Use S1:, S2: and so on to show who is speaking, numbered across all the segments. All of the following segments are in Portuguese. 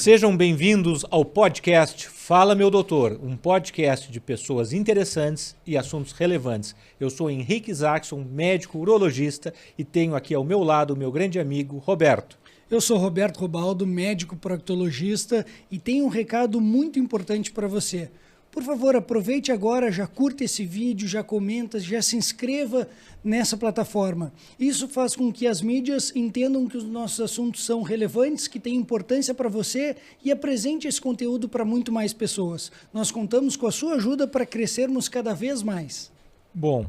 S1: Sejam bem-vindos ao podcast Fala Meu Doutor, um podcast de pessoas interessantes e assuntos relevantes. Eu sou Henrique Isaacson, médico urologista, e tenho aqui ao meu lado o meu grande amigo Roberto.
S2: Eu sou Roberto Robaldo, médico proctologista, e tenho um recado muito importante para você. Por favor, aproveite agora, já curta esse vídeo, já comenta, já se inscreva nessa plataforma. Isso faz com que as mídias entendam que os nossos assuntos são relevantes, que têm importância para você e apresente esse conteúdo para muito mais pessoas. Nós contamos com a sua ajuda para crescermos cada vez mais.
S1: Bom,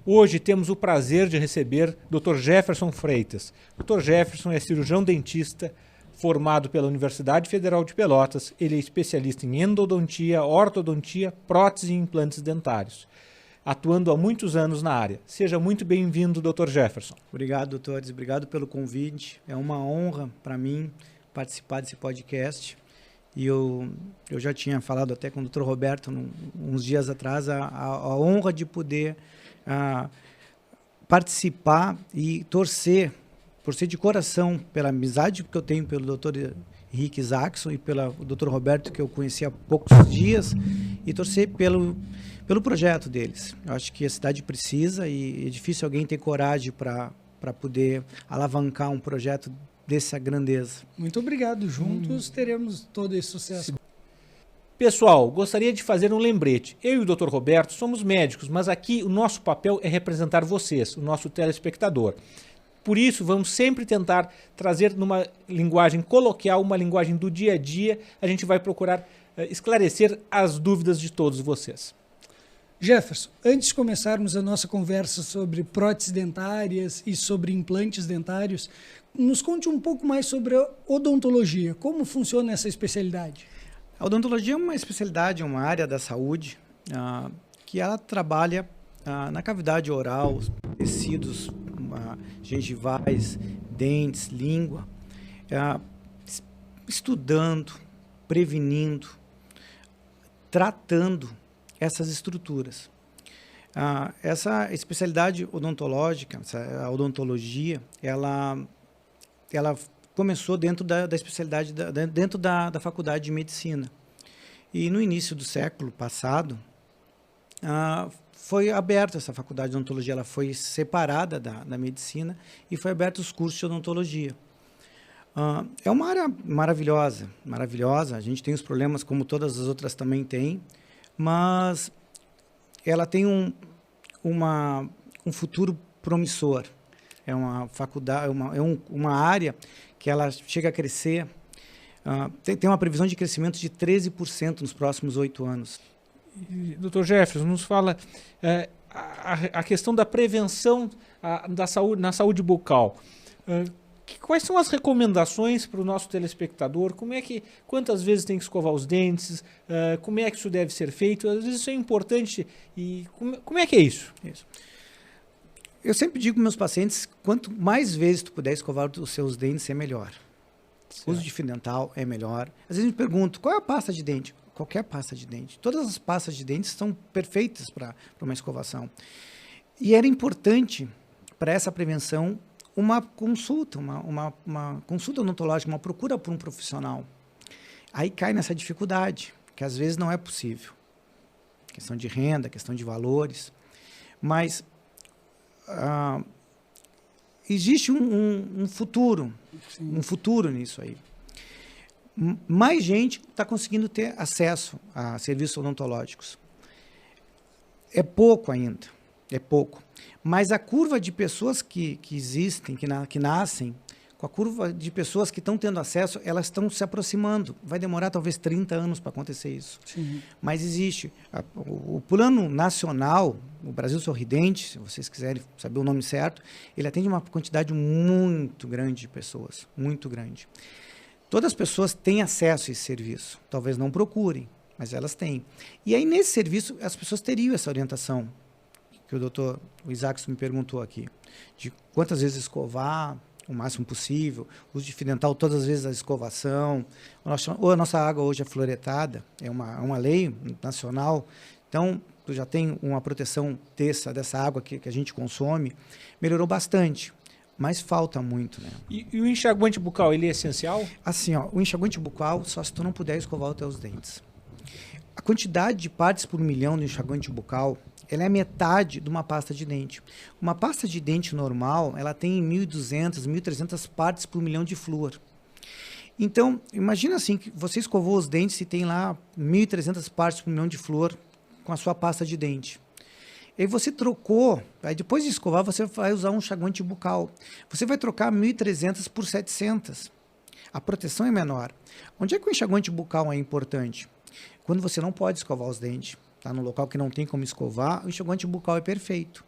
S1: hoje temos o prazer de receber Dr. Jefferson Freitas. Dr. Jefferson é cirurgião dentista, formado pela Universidade Federal de Pelotas. Ele é especialista em endodontia, ortodontia, prótese e implantes dentários, atuando há muitos anos na área. Seja muito bem-vindo, Dr. Jefferson.
S3: Obrigado, doutores. Obrigado pelo convite. É uma honra para mim participar desse podcast. E eu já tinha falado até com o Dr. Roberto uns dias atrás a honra de poder participar e torcer de coração pela amizade que eu tenho pelo Dr. Henrique Isaacson e pelo Dr. Roberto, que eu conheci há poucos dias, e torcer pelo projeto deles. Eu acho que a cidade precisa e é difícil alguém ter coragem para poder alavancar um projeto dessa grandeza.
S2: Muito obrigado. Juntos teremos todo esse sucesso.
S1: Pessoal, gostaria de fazer um lembrete. Eu e o Dr. Roberto somos médicos, mas aqui o nosso papel é representar vocês, o nosso telespectador. Por isso, vamos sempre tentar trazer numa linguagem coloquial, uma linguagem do dia a dia. A gente vai procurar esclarecer as dúvidas de todos vocês.
S2: Jefferson, antes de começarmos a nossa conversa sobre próteses dentárias e sobre implantes dentários, nos conte um pouco mais sobre a odontologia. Como funciona essa especialidade?
S3: A odontologia é uma especialidade, uma área da saúde que ela trabalha na cavidade oral, tecidos gengivais, dentes, língua, estudando, prevenindo, tratando essas estruturas. Essa especialidade odontológica, a odontologia, ela começou dentro da especialidade, dentro da faculdade de medicina. E no início do século passado, foi aberta essa faculdade de odontologia, ela foi separada da medicina e foi aberto os cursos de odontologia. É uma área maravilhosa, a gente tem os problemas como todas as outras também têm, mas ela tem um futuro promissor. É uma faculdade, uma área que ela chega a crescer, tem uma previsão de crescimento de 13% nos próximos 8 anos.
S1: Dr. Jefferson, nos fala a questão da prevenção da saúde, na saúde bucal. Quais são as recomendações para o nosso telespectador? Quantas vezes tem que escovar os dentes? Como é que isso deve ser feito? Às vezes isso é importante. E como é que é isso?
S3: Eu sempre digo para meus pacientes, quanto mais vezes tu puder escovar os seus dentes, é melhor. O uso de fio dental é melhor. Às vezes me pergunto, qual é a pasta de dente? Qualquer pasta de dente. Todas as pastas de dentes são perfeitas para uma escovação. E era importante, para essa prevenção, uma consulta, uma consulta odontológica, uma procura por um profissional. Aí cai nessa dificuldade, que às vezes não é possível. Questão de renda, questão de valores. Mas existe um futuro nisso aí. Mais gente está conseguindo ter acesso a serviços odontológicos. É pouco ainda, mas a curva de pessoas que existem, que nascem, com a curva de pessoas que estão tendo acesso, elas estão se aproximando. Vai demorar talvez 30 anos para acontecer isso.
S2: Sim.
S3: Mas existe. O Plano Nacional, o Brasil Sorridente, se vocês quiserem saber o nome certo, ele atende uma quantidade muito grande de pessoas, muito grande. Todas as pessoas têm acesso a esse serviço. Talvez não procurem, mas elas têm. E aí, nesse serviço, as pessoas teriam essa orientação, que o doutor Isaacson me perguntou aqui, de quantas vezes escovar, o máximo possível, uso de fio dental todas as vezes a escovação, ou a nossa água hoje é fluoretada, é uma lei nacional, então tu já tem uma proteção dessa água que a gente consome, melhorou bastante. mas falta muito, né?
S1: E o enxaguante bucal, ele é essencial?
S3: Assim, ó, o enxaguante bucal, só se tu não puder escovar os teus dentes. A quantidade de partes por milhão do enxaguante bucal, ela é metade de uma pasta de dente. Uma pasta de dente normal, ela tem 1.200, 1.300 partes por milhão de flúor. Então, imagina assim, que você escovou os dentes e tem lá 1.300 partes por milhão de flúor com a sua pasta de dente. E aí você trocou, aí depois de escovar, você vai usar um enxaguante bucal. Você vai trocar 1.300 por 700. A proteção é menor. Onde é que o enxaguante bucal é importante? Quando você não pode escovar os dentes, tá no local que não tem como escovar, o enxaguante bucal é perfeito.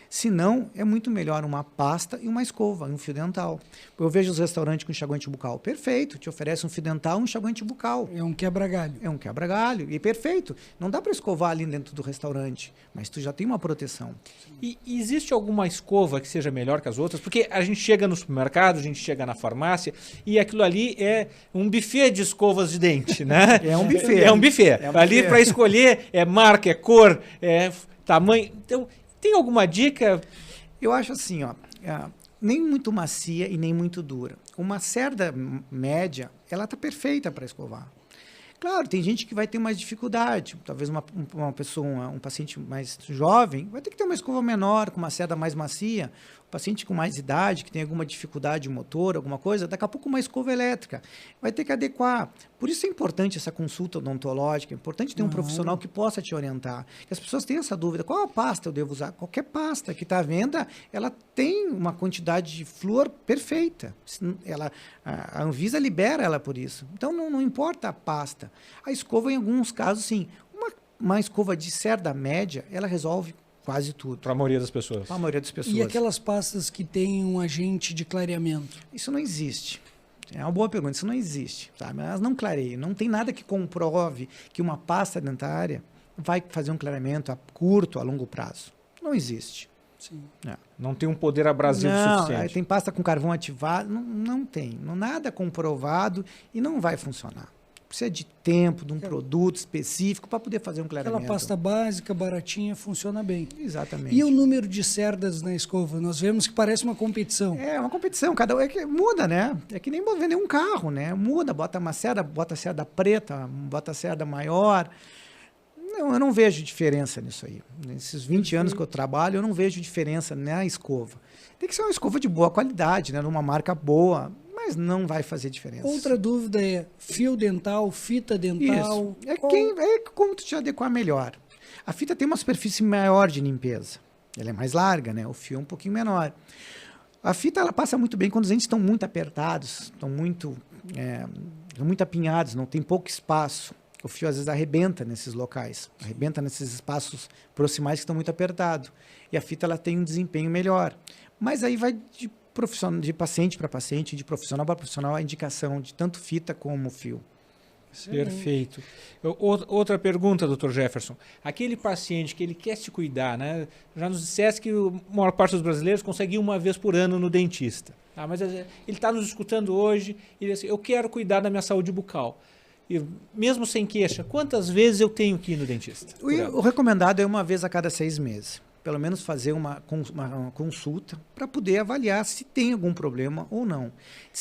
S3: Se não, é muito melhor uma pasta e uma escova, um fio dental. Eu vejo os restaurantes com enxaguante bucal. Perfeito, te oferece um fio dental e um enxaguante bucal.
S2: É um quebra-galho.
S3: É um quebra-galho, e perfeito. Não dá para escovar ali dentro do restaurante, mas tu já tem uma proteção.
S1: E existe alguma escova que seja melhor que as outras? Porque a gente chega no supermercado, a gente chega na farmácia, e aquilo ali é um buffet de escovas de dente, né?
S3: É um buffet.
S1: É um buffet.
S3: É um
S1: ali
S3: buffet.
S1: para escolher é marca, é cor, é tamanho. Então, tem alguma dica?
S3: Eu acho assim, ó, nem muito macia e nem muito dura. Uma cerda média, ela tá perfeita para escovar. Claro, tem gente que vai ter mais dificuldade. Talvez uma pessoa, um paciente mais jovem, vai ter que ter uma escova menor, com uma cerda mais macia. O paciente com mais idade, que tem alguma dificuldade motor, alguma coisa, daqui a pouco uma escova elétrica. Vai ter que adequar. Por isso é importante essa consulta odontológica, é importante ter um profissional que possa te orientar. Que as pessoas têm essa dúvida, qual a pasta eu devo usar? Qualquer pasta que está à venda, ela tem uma quantidade de flúor perfeita. A Anvisa libera ela por isso. Então, não importa a pasta. A escova, em alguns casos, sim. Uma escova de cerda média, ela resolve quase tudo.
S1: Para a maioria das pessoas.
S3: Para a maioria das pessoas.
S2: E aquelas pastas que têm um agente de clareamento?
S3: Isso não existe. É uma boa pergunta. Isso não existe. Sabe? Elas não clareiam. Não tem nada que comprove que uma pasta dentária vai fazer um clareamento a curto, a longo prazo. Não existe.
S2: Sim.
S1: Não tem um poder abrasivo suficiente.
S3: Tem pasta com carvão ativado. Não tem. Nada comprovado e não vai funcionar. Precisa de tempo, de um produto específico para poder fazer um clareamento.
S2: Aquela pasta básica, baratinha, funciona bem.
S3: Exatamente.
S2: E o número de cerdas na escova? Nós vemos que parece uma competição.
S3: É uma competição, é que muda, né? É que nem vender um carro, né? Muda, bota uma cerda, bota a cerda preta, bota a cerda maior. Não, eu não vejo diferença nisso aí. Nesses 20 anos que eu trabalho, eu não vejo diferença na escova. Tem que ser uma escova de boa qualidade, né? Numa marca boa, mas não vai fazer diferença.
S2: Outra dúvida é fio dental, fita dental.
S3: Isso. É como tu te adequar melhor. A fita tem uma superfície maior de limpeza. Ela é mais larga, né? O fio é um pouquinho menor. A fita ela passa muito bem quando os dentes estão muito apertados, estão muito apinhados, não tem pouco espaço. O fio às vezes arrebenta nesses locais, arrebenta nesses espaços proximais que estão muito apertados. E a fita ela tem um desempenho melhor. Mas aí vai de paciente para paciente, de profissional para profissional, a indicação de tanto fita como fio.
S1: Perfeito. Outra pergunta, Dr. Jefferson. Aquele paciente que ele quer se cuidar, né? Já nos dissesse que a maior parte dos brasileiros consegue ir uma vez por ano no dentista. Tá? Mas ele está nos escutando hoje e ele diz assim, eu quero cuidar da minha saúde bucal. E mesmo sem queixa, quantas vezes eu tenho que ir no dentista?
S3: O recomendado é uma vez a cada 6 meses. Pelo menos fazer uma consulta para poder avaliar se tem algum problema ou não.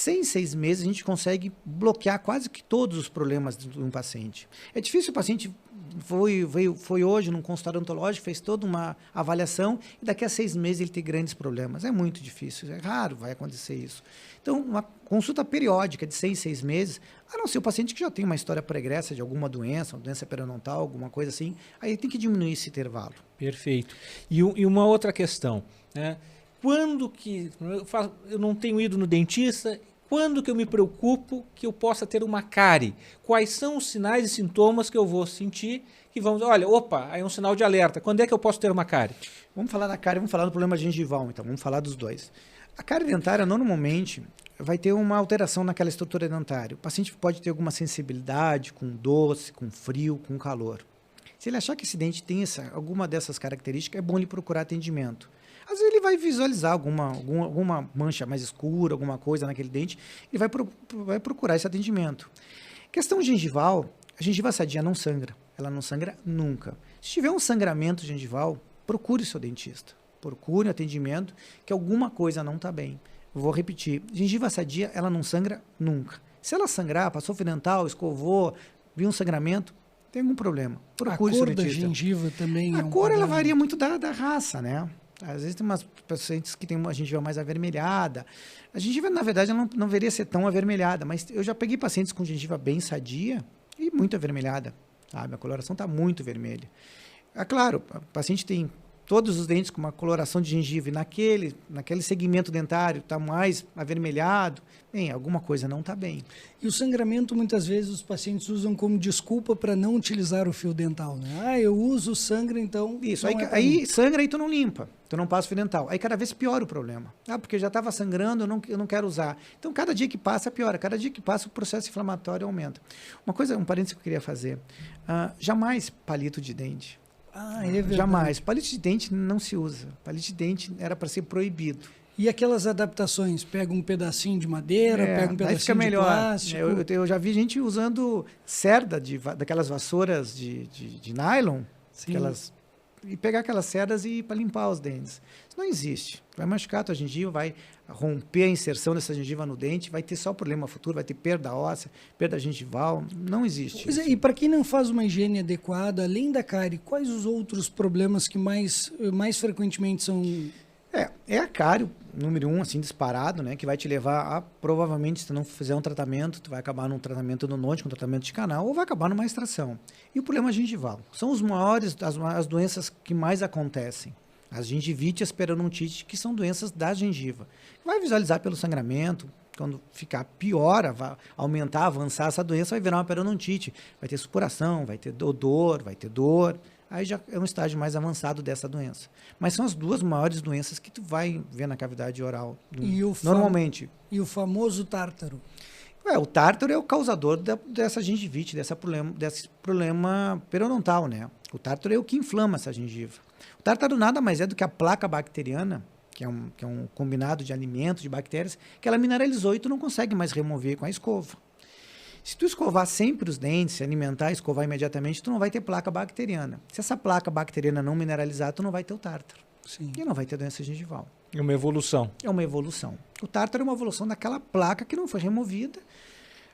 S3: Em 6 meses, a gente consegue bloquear quase que todos os problemas de um paciente. É difícil o paciente foi hoje num consultório odontológico, fez toda uma avaliação e daqui a 6 meses ele tem grandes problemas. É muito difícil, é raro vai acontecer isso. Então, uma consulta periódica de 6 meses, a não ser o paciente que já tem uma história pregressa de alguma doença, uma doença periodontal, alguma coisa assim, aí tem que diminuir esse intervalo.
S1: Perfeito. E uma outra questão, né? Quando que eu não tenho ido no dentista, quando que eu me preocupo que eu possa ter uma cárie? Quais são os sinais e sintomas que eu vou sentir que vão dizer, olha, opa, aí é um sinal de alerta. Quando é que eu posso ter uma cárie?
S3: Vamos falar da cárie, vamos falar do problema gengival, então, vamos falar dos dois. A cárie dentária, normalmente, vai ter uma alteração naquela estrutura dentária. O paciente pode ter alguma sensibilidade com doce, com frio, com calor. Se ele achar que esse dente tem alguma dessas características, é bom ele procurar atendimento. Às vezes ele vai visualizar alguma mancha mais escura, alguma coisa naquele dente, e vai procurar esse atendimento. Questão gengival, a gengiva sadia não sangra. Ela não sangra nunca. Se tiver um sangramento gengival, procure seu dentista. Procure um atendimento que alguma coisa não está bem. vou repetir, gengiva sadia, ela não sangra nunca. Se ela sangrar, passou fio dental, escovou, viu um sangramento, tem algum problema.
S2: A cor da gengiva também
S3: a cor, ela varia muito da raça, né? Às vezes tem umas pacientes que têm uma gengiva mais avermelhada. A gengiva, na verdade, ela não deveria ser tão avermelhada, mas eu já peguei pacientes com gengiva bem sadia e muito avermelhada, sabe? A coloração está muito vermelha. É claro, o paciente tem todos os dentes com uma coloração de gengiva e naquele segmento dentário está mais avermelhado, bem, alguma coisa não está bem.
S2: E o sangramento, muitas vezes, os pacientes usam como desculpa para não utilizar o fio dental, né? Eu uso sangra, então...
S3: Isso, aí sangra e tu não limpa, tu não passa o fio dental. Aí cada vez piora o problema. Porque já estava sangrando, eu não quero usar. Então, cada dia que passa, piora. Cada dia que passa, o processo inflamatório aumenta. Um parênteses que eu queria fazer. Jamais palito de dente.
S2: É verdade.
S3: Jamais. Palito de dente não se usa. Palito de dente era para ser proibido.
S2: E aquelas adaptações? Pega um pedacinho de madeira, pega um pedacinho de plástico?
S3: Eu já vi gente usando cerda daquelas vassouras de nylon, e pegar aquelas cerdas para limpar os dentes. Isso não existe. Vai machucar a tua gengiva, vai romper a inserção dessa gengiva no dente, vai ter só problema futuro, vai ter perda óssea, perda gengival. Não existe.
S2: Pois é, e para quem não faz uma higiene adequada, além da cárie, quais os outros problemas que mais frequentemente são...
S3: É a cárie, número 1, assim, disparado, né? Que vai te levar a, provavelmente, se tu não fizer um tratamento, tu vai acabar num tratamento endodôntico, um tratamento de canal, ou vai acabar numa extração. E o problema gengival. São os maiores, as doenças que mais acontecem. As gengivite e as periodontite, que são doenças da gengiva. Vai visualizar pelo sangramento, quando ficar pior, vai aumentar, avançar essa doença, vai virar uma periodontite. Vai ter supuração, vai ter odor, vai ter dor. Aí já é um estágio mais avançado dessa doença. Mas são as duas maiores doenças que tu vai ver na cavidade oral, normalmente.
S2: E o famoso tártaro?
S3: O tártaro é o causador dessa gengivite, desse problema periodontal, né? O tártaro é o que inflama essa gengiva. O tártaro nada mais é do que a placa bacteriana, que é um combinado de alimentos, de bactérias, que ela mineralizou e tu não consegue mais remover com a escova. Se tu escovar sempre os dentes, se alimentar e escovar imediatamente, tu não vai ter placa bacteriana. Se essa placa bacteriana não mineralizar, tu não vai ter o tártaro.
S2: Sim.
S3: E não vai ter doença gengival.
S1: É uma evolução.
S3: É uma evolução. O tártaro é uma evolução daquela placa que não foi removida.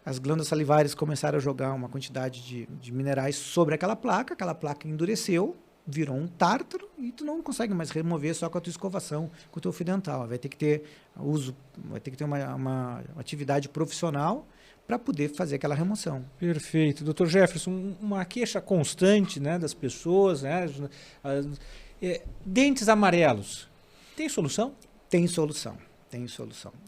S3: As glândulas salivares começaram a jogar uma quantidade de minerais sobre aquela placa endureceu, virou um tártaro e tu não consegue mais remover só com a tua escovação, com o teu fio dental. Vai ter que ter uma atividade profissional para poder fazer aquela remoção.
S1: Perfeito. Dr. Jefferson, uma queixa constante, né, das pessoas, né, dentes amarelos, tem solução?
S3: Tem solução.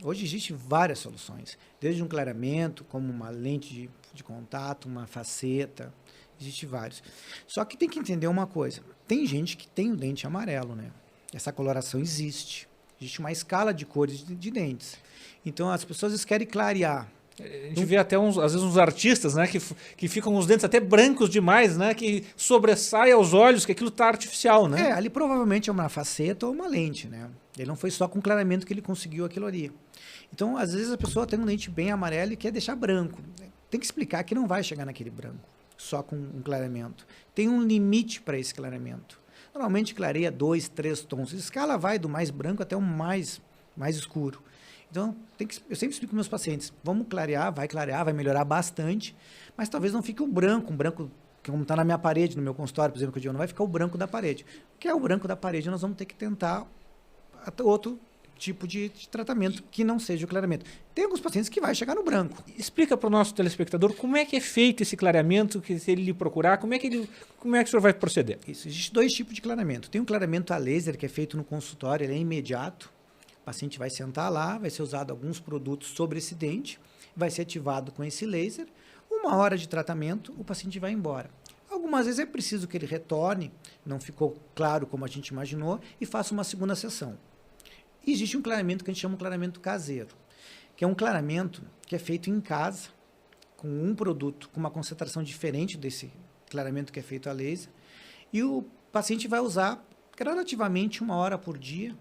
S3: Hoje existem várias soluções, desde um clareamento, como uma lente de contato, uma faceta, existem vários. Só que tem que entender uma coisa, tem gente que tem o dente amarelo, né? Essa coloração existe uma escala de cores de dentes. Então as pessoas querem clarear.
S1: A gente vê até às vezes uns artistas, né, que ficam com os dentes até brancos demais, né, que sobressai aos olhos, que aquilo está artificial, né?
S3: Ali provavelmente é uma faceta ou uma lente, né? Ele não foi só com clareamento que ele conseguiu aquilo ali. Então, às vezes a pessoa tem um dente bem amarelo e quer deixar branco. Tem que explicar que não vai chegar naquele branco, só com um clareamento. Tem um limite para esse clareamento. Normalmente clareia 2, 3 tons. A escala vai do mais branco até o mais escuro. Então, eu sempre explico para meus pacientes, vamos clarear, vai melhorar bastante, mas talvez não fique um branco que como está na minha parede, no meu consultório, por exemplo, que eu digo, não vai ficar o branco da parede. O que é o branco da parede? Nós vamos ter que tentar outro tipo de tratamento que não seja o clareamento. Tem alguns pacientes que vai chegar no branco.
S1: Explica para o nosso telespectador como é que é feito esse clareamento, que se ele lhe procurar, como é que o senhor vai proceder?
S3: Isso, existe 2 tipos de clareamento. Tem um clareamento a laser, que é feito no consultório, ele é imediato. O paciente vai sentar lá, vai ser usado alguns produtos sobre esse dente, vai ser ativado com esse laser, 1 hora de tratamento, o paciente vai embora. Algumas vezes é preciso que ele retorne, não ficou claro como a gente imaginou, e faça uma segunda sessão. E existe um clareamento que a gente chama de clareamento caseiro, que é um clareamento que é feito em casa, com um produto com uma concentração diferente desse clareamento que é feito a laser, e o paciente vai usar gradativamente 1 hora por dia,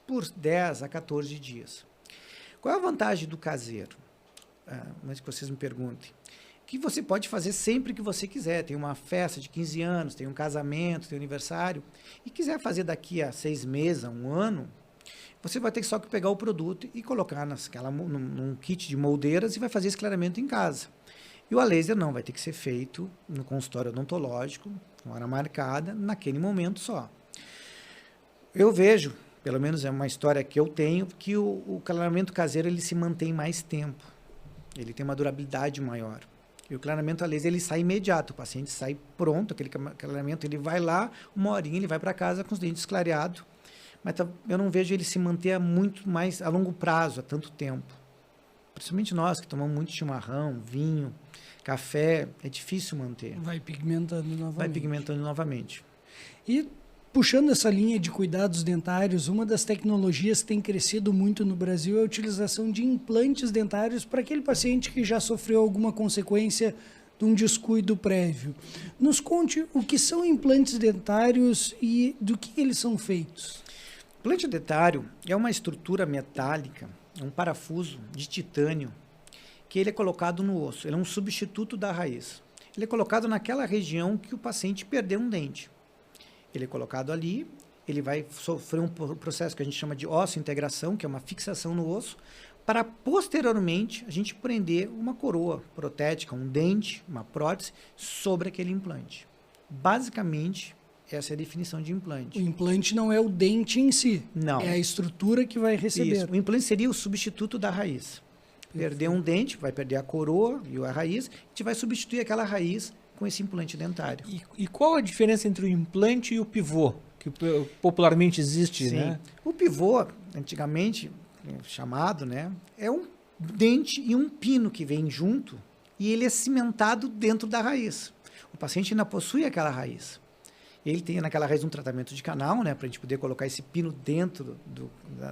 S3: por 10 a 14 dias. Qual é a vantagem do caseiro? Mas que vocês me perguntem. Que você pode fazer sempre que você quiser. Tem uma festa de 15 anos, tem um casamento, tem um aniversário, e quiser fazer daqui a 6 meses, a 1 ano, você vai ter só que pegar o produto e colocar num kit de moldeiras e vai fazer esse clareamento em casa. E o a laser não, vai ter que ser feito no consultório odontológico, com hora marcada, naquele momento só. Eu vejo, pelo menos é uma história que eu tenho, que o clareamento caseiro ele se mantém mais tempo. Ele tem uma durabilidade maior. E o clareamento a laser ele sai imediato, o paciente sai pronto, aquele clareamento ele vai lá, uma horinha ele vai para casa com os dentes clareados. Mas eu não vejo ele se manter muito mais a longo prazo, há tanto tempo. Principalmente nós que tomamos muito chimarrão, vinho, café, é difícil manter.
S2: Vai pigmentando novamente.
S3: Vai pigmentando novamente.
S2: E puxando essa linha de cuidados dentários, uma das tecnologias que tem crescido muito no Brasil é a utilização de implantes dentários para aquele paciente que já sofreu alguma consequência de um descuido prévio. Nos conte o que são implantes dentários e do que eles são feitos.
S3: O implante dentário é uma estrutura metálica, é um parafuso de titânio, que ele é colocado no osso. Ele é um substituto da raiz. Ele é colocado naquela região que o paciente perdeu um dente. Ele é colocado ali, ele vai sofrer um processo que a gente chama de osseointegração, que é uma fixação no osso, para posteriormente a gente prender uma coroa protética, um dente, uma prótese, sobre aquele implante. Basicamente, essa é a definição de implante.
S2: O implante não é o dente em si,
S3: não.
S2: É a estrutura que vai receber.
S3: Isso. O implante seria o substituto da raiz. Perder um dente, vai perder a coroa e a raiz, a gente vai substituir aquela raiz com esse implante dentário.
S1: E qual a diferença entre o implante e o pivô, que popularmente existe,
S3: Sim.
S1: né?
S3: O pivô, antigamente chamado, né, é um dente e um pino que vem junto e ele é cimentado dentro da raiz. O paciente ainda possui aquela raiz. Ele tem naquela raiz um tratamento de canal, né, para a gente poder colocar esse pino dentro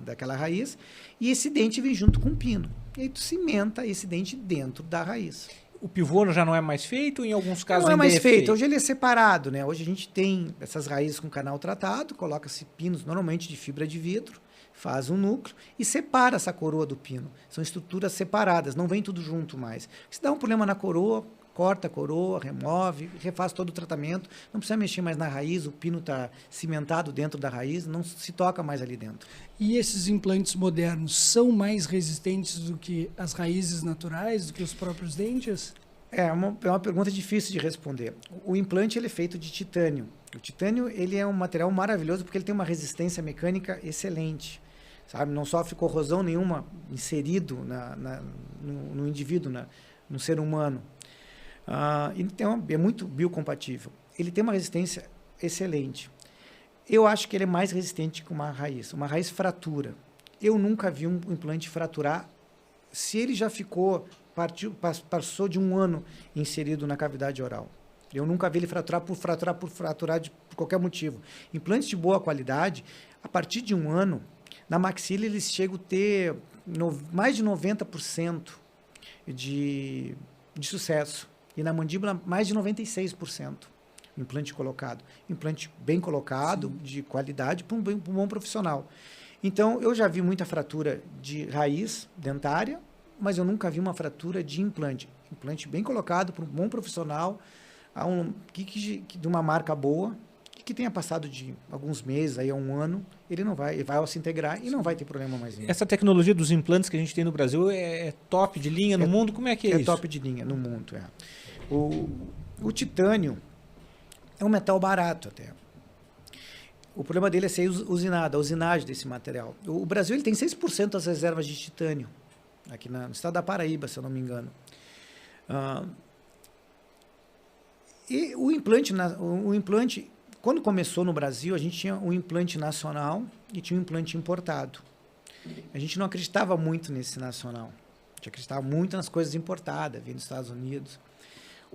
S3: daquela raiz, e esse dente vem junto com o pino. E aí tu cimenta esse dente dentro da raiz.
S1: O pivô já não é mais feito, em alguns casos
S3: não é
S1: ainda
S3: mais
S1: é
S3: feito. Hoje ele é separado, né? Hoje a gente tem essas raízes com canal tratado, coloca-se pinos normalmente de fibra de vidro, faz um núcleo e separa essa coroa do pino. São estruturas separadas, não vem tudo junto mais. Se dá um problema na coroa, corta a coroa, remove, refaz todo o tratamento, não precisa mexer mais na raiz, o pino está cimentado dentro da raiz, não se toca mais ali dentro.
S2: E esses implantes modernos são mais resistentes do que as raízes naturais, do que os próprios dentes?
S3: É uma pergunta difícil de responder. O implante ele é feito de titânio. O titânio ele é um material maravilhoso porque ele tem uma resistência mecânica excelente. Sabe? Não sofre corrosão nenhuma inserido no indivíduo, no ser humano. Então, é muito biocompatível. Ele tem uma resistência excelente. Eu acho que ele é mais resistente que uma raiz. Uma raiz fratura. Eu nunca vi um implante fraturar. Se ele já passou de um ano inserido na cavidade oral. Eu nunca vi ele fraturar por qualquer motivo. Implantes de boa qualidade, a partir de um ano, na maxila eles chegam a ter mais de 90% de sucesso. E na mandíbula, mais de 96%. Implante colocado. Implante bem colocado, sim, de qualidade, para um bom profissional. Então, eu já vi muita fratura de raiz dentária, mas eu nunca vi uma fratura de implante. Implante bem colocado para um bom profissional, de uma marca boa, que tenha passado de alguns meses, aí a um ano, ele vai se integrar e não vai ter problema mais nenhum.
S1: Essa tecnologia dos implantes que a gente tem no Brasil é top de linha no mundo? Como é que é isso?
S3: É top de linha no mundo, é. O titânio é um metal barato até. O problema dele é ser usinado, a usinagem desse material. O Brasil ele tem 6% das reservas de titânio, aqui no estado da Paraíba, se eu não me engano. E o implante, quando começou no Brasil, a gente tinha um implante nacional e tinha um implante importado. A gente não acreditava muito nesse nacional. A gente acreditava muito nas coisas importadas, vindo dos Estados Unidos.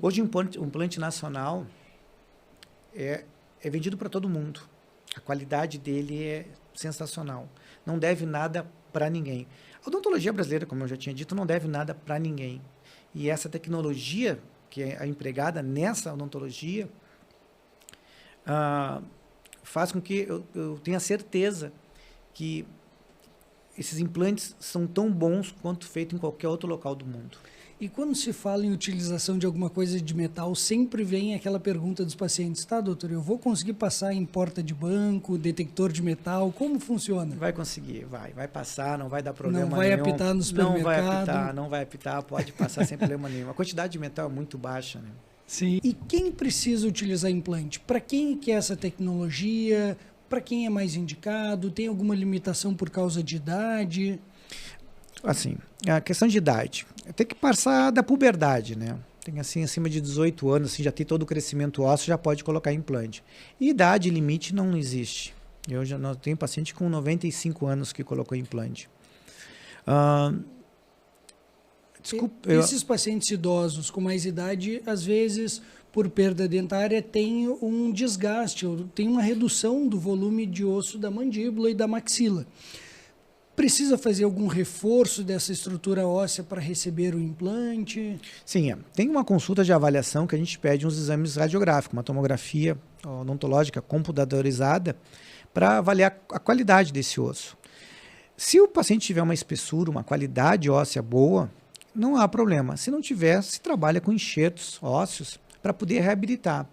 S3: Hoje, o implante nacional é vendido para todo mundo. A qualidade dele é sensacional. Não deve nada para ninguém. A odontologia brasileira, como eu já tinha dito, não deve nada para ninguém. E essa tecnologia que é empregada nessa odontologia faz com que eu tenha certeza que esses implantes são tão bons quanto feito em qualquer outro local do mundo.
S2: E quando se fala em utilização de alguma coisa de metal, sempre vem aquela pergunta dos pacientes, tá, doutor, eu vou conseguir passar em porta de banco, detector de metal, como funciona?
S3: Vai conseguir, vai passar, não vai dar problema
S2: Não vai
S3: nenhum.
S2: apitar no supermercado?
S3: Não vai apitar, pode passar sem problema nenhum. A quantidade de metal é muito baixa, né?
S2: Sim. E quem precisa utilizar implante? Para quem que é essa tecnologia? Para quem é mais indicado? Tem alguma limitação por causa de idade?
S3: Assim, a questão de idade, tem que passar da puberdade, né? Tem assim, acima de 18 anos, assim, já tem todo o crescimento ósseo, já pode colocar implante. E idade limite não existe. Eu já não tenho paciente com 95 anos que colocou implante. Desculpa,
S2: Esses pacientes idosos com mais idade, às vezes, por perda dentária, tem um desgaste, tem uma redução do volume de osso da mandíbula e da maxila. Precisa fazer algum reforço dessa estrutura óssea para receber o implante?
S3: Sim, tem uma consulta de avaliação que a gente pede uns exames radiográficos, uma tomografia odontológica computadorizada para avaliar a qualidade desse osso. Se o paciente tiver uma espessura, uma qualidade óssea boa, não há problema. Se não tiver, se trabalha com enxertos ósseos para poder reabilitar.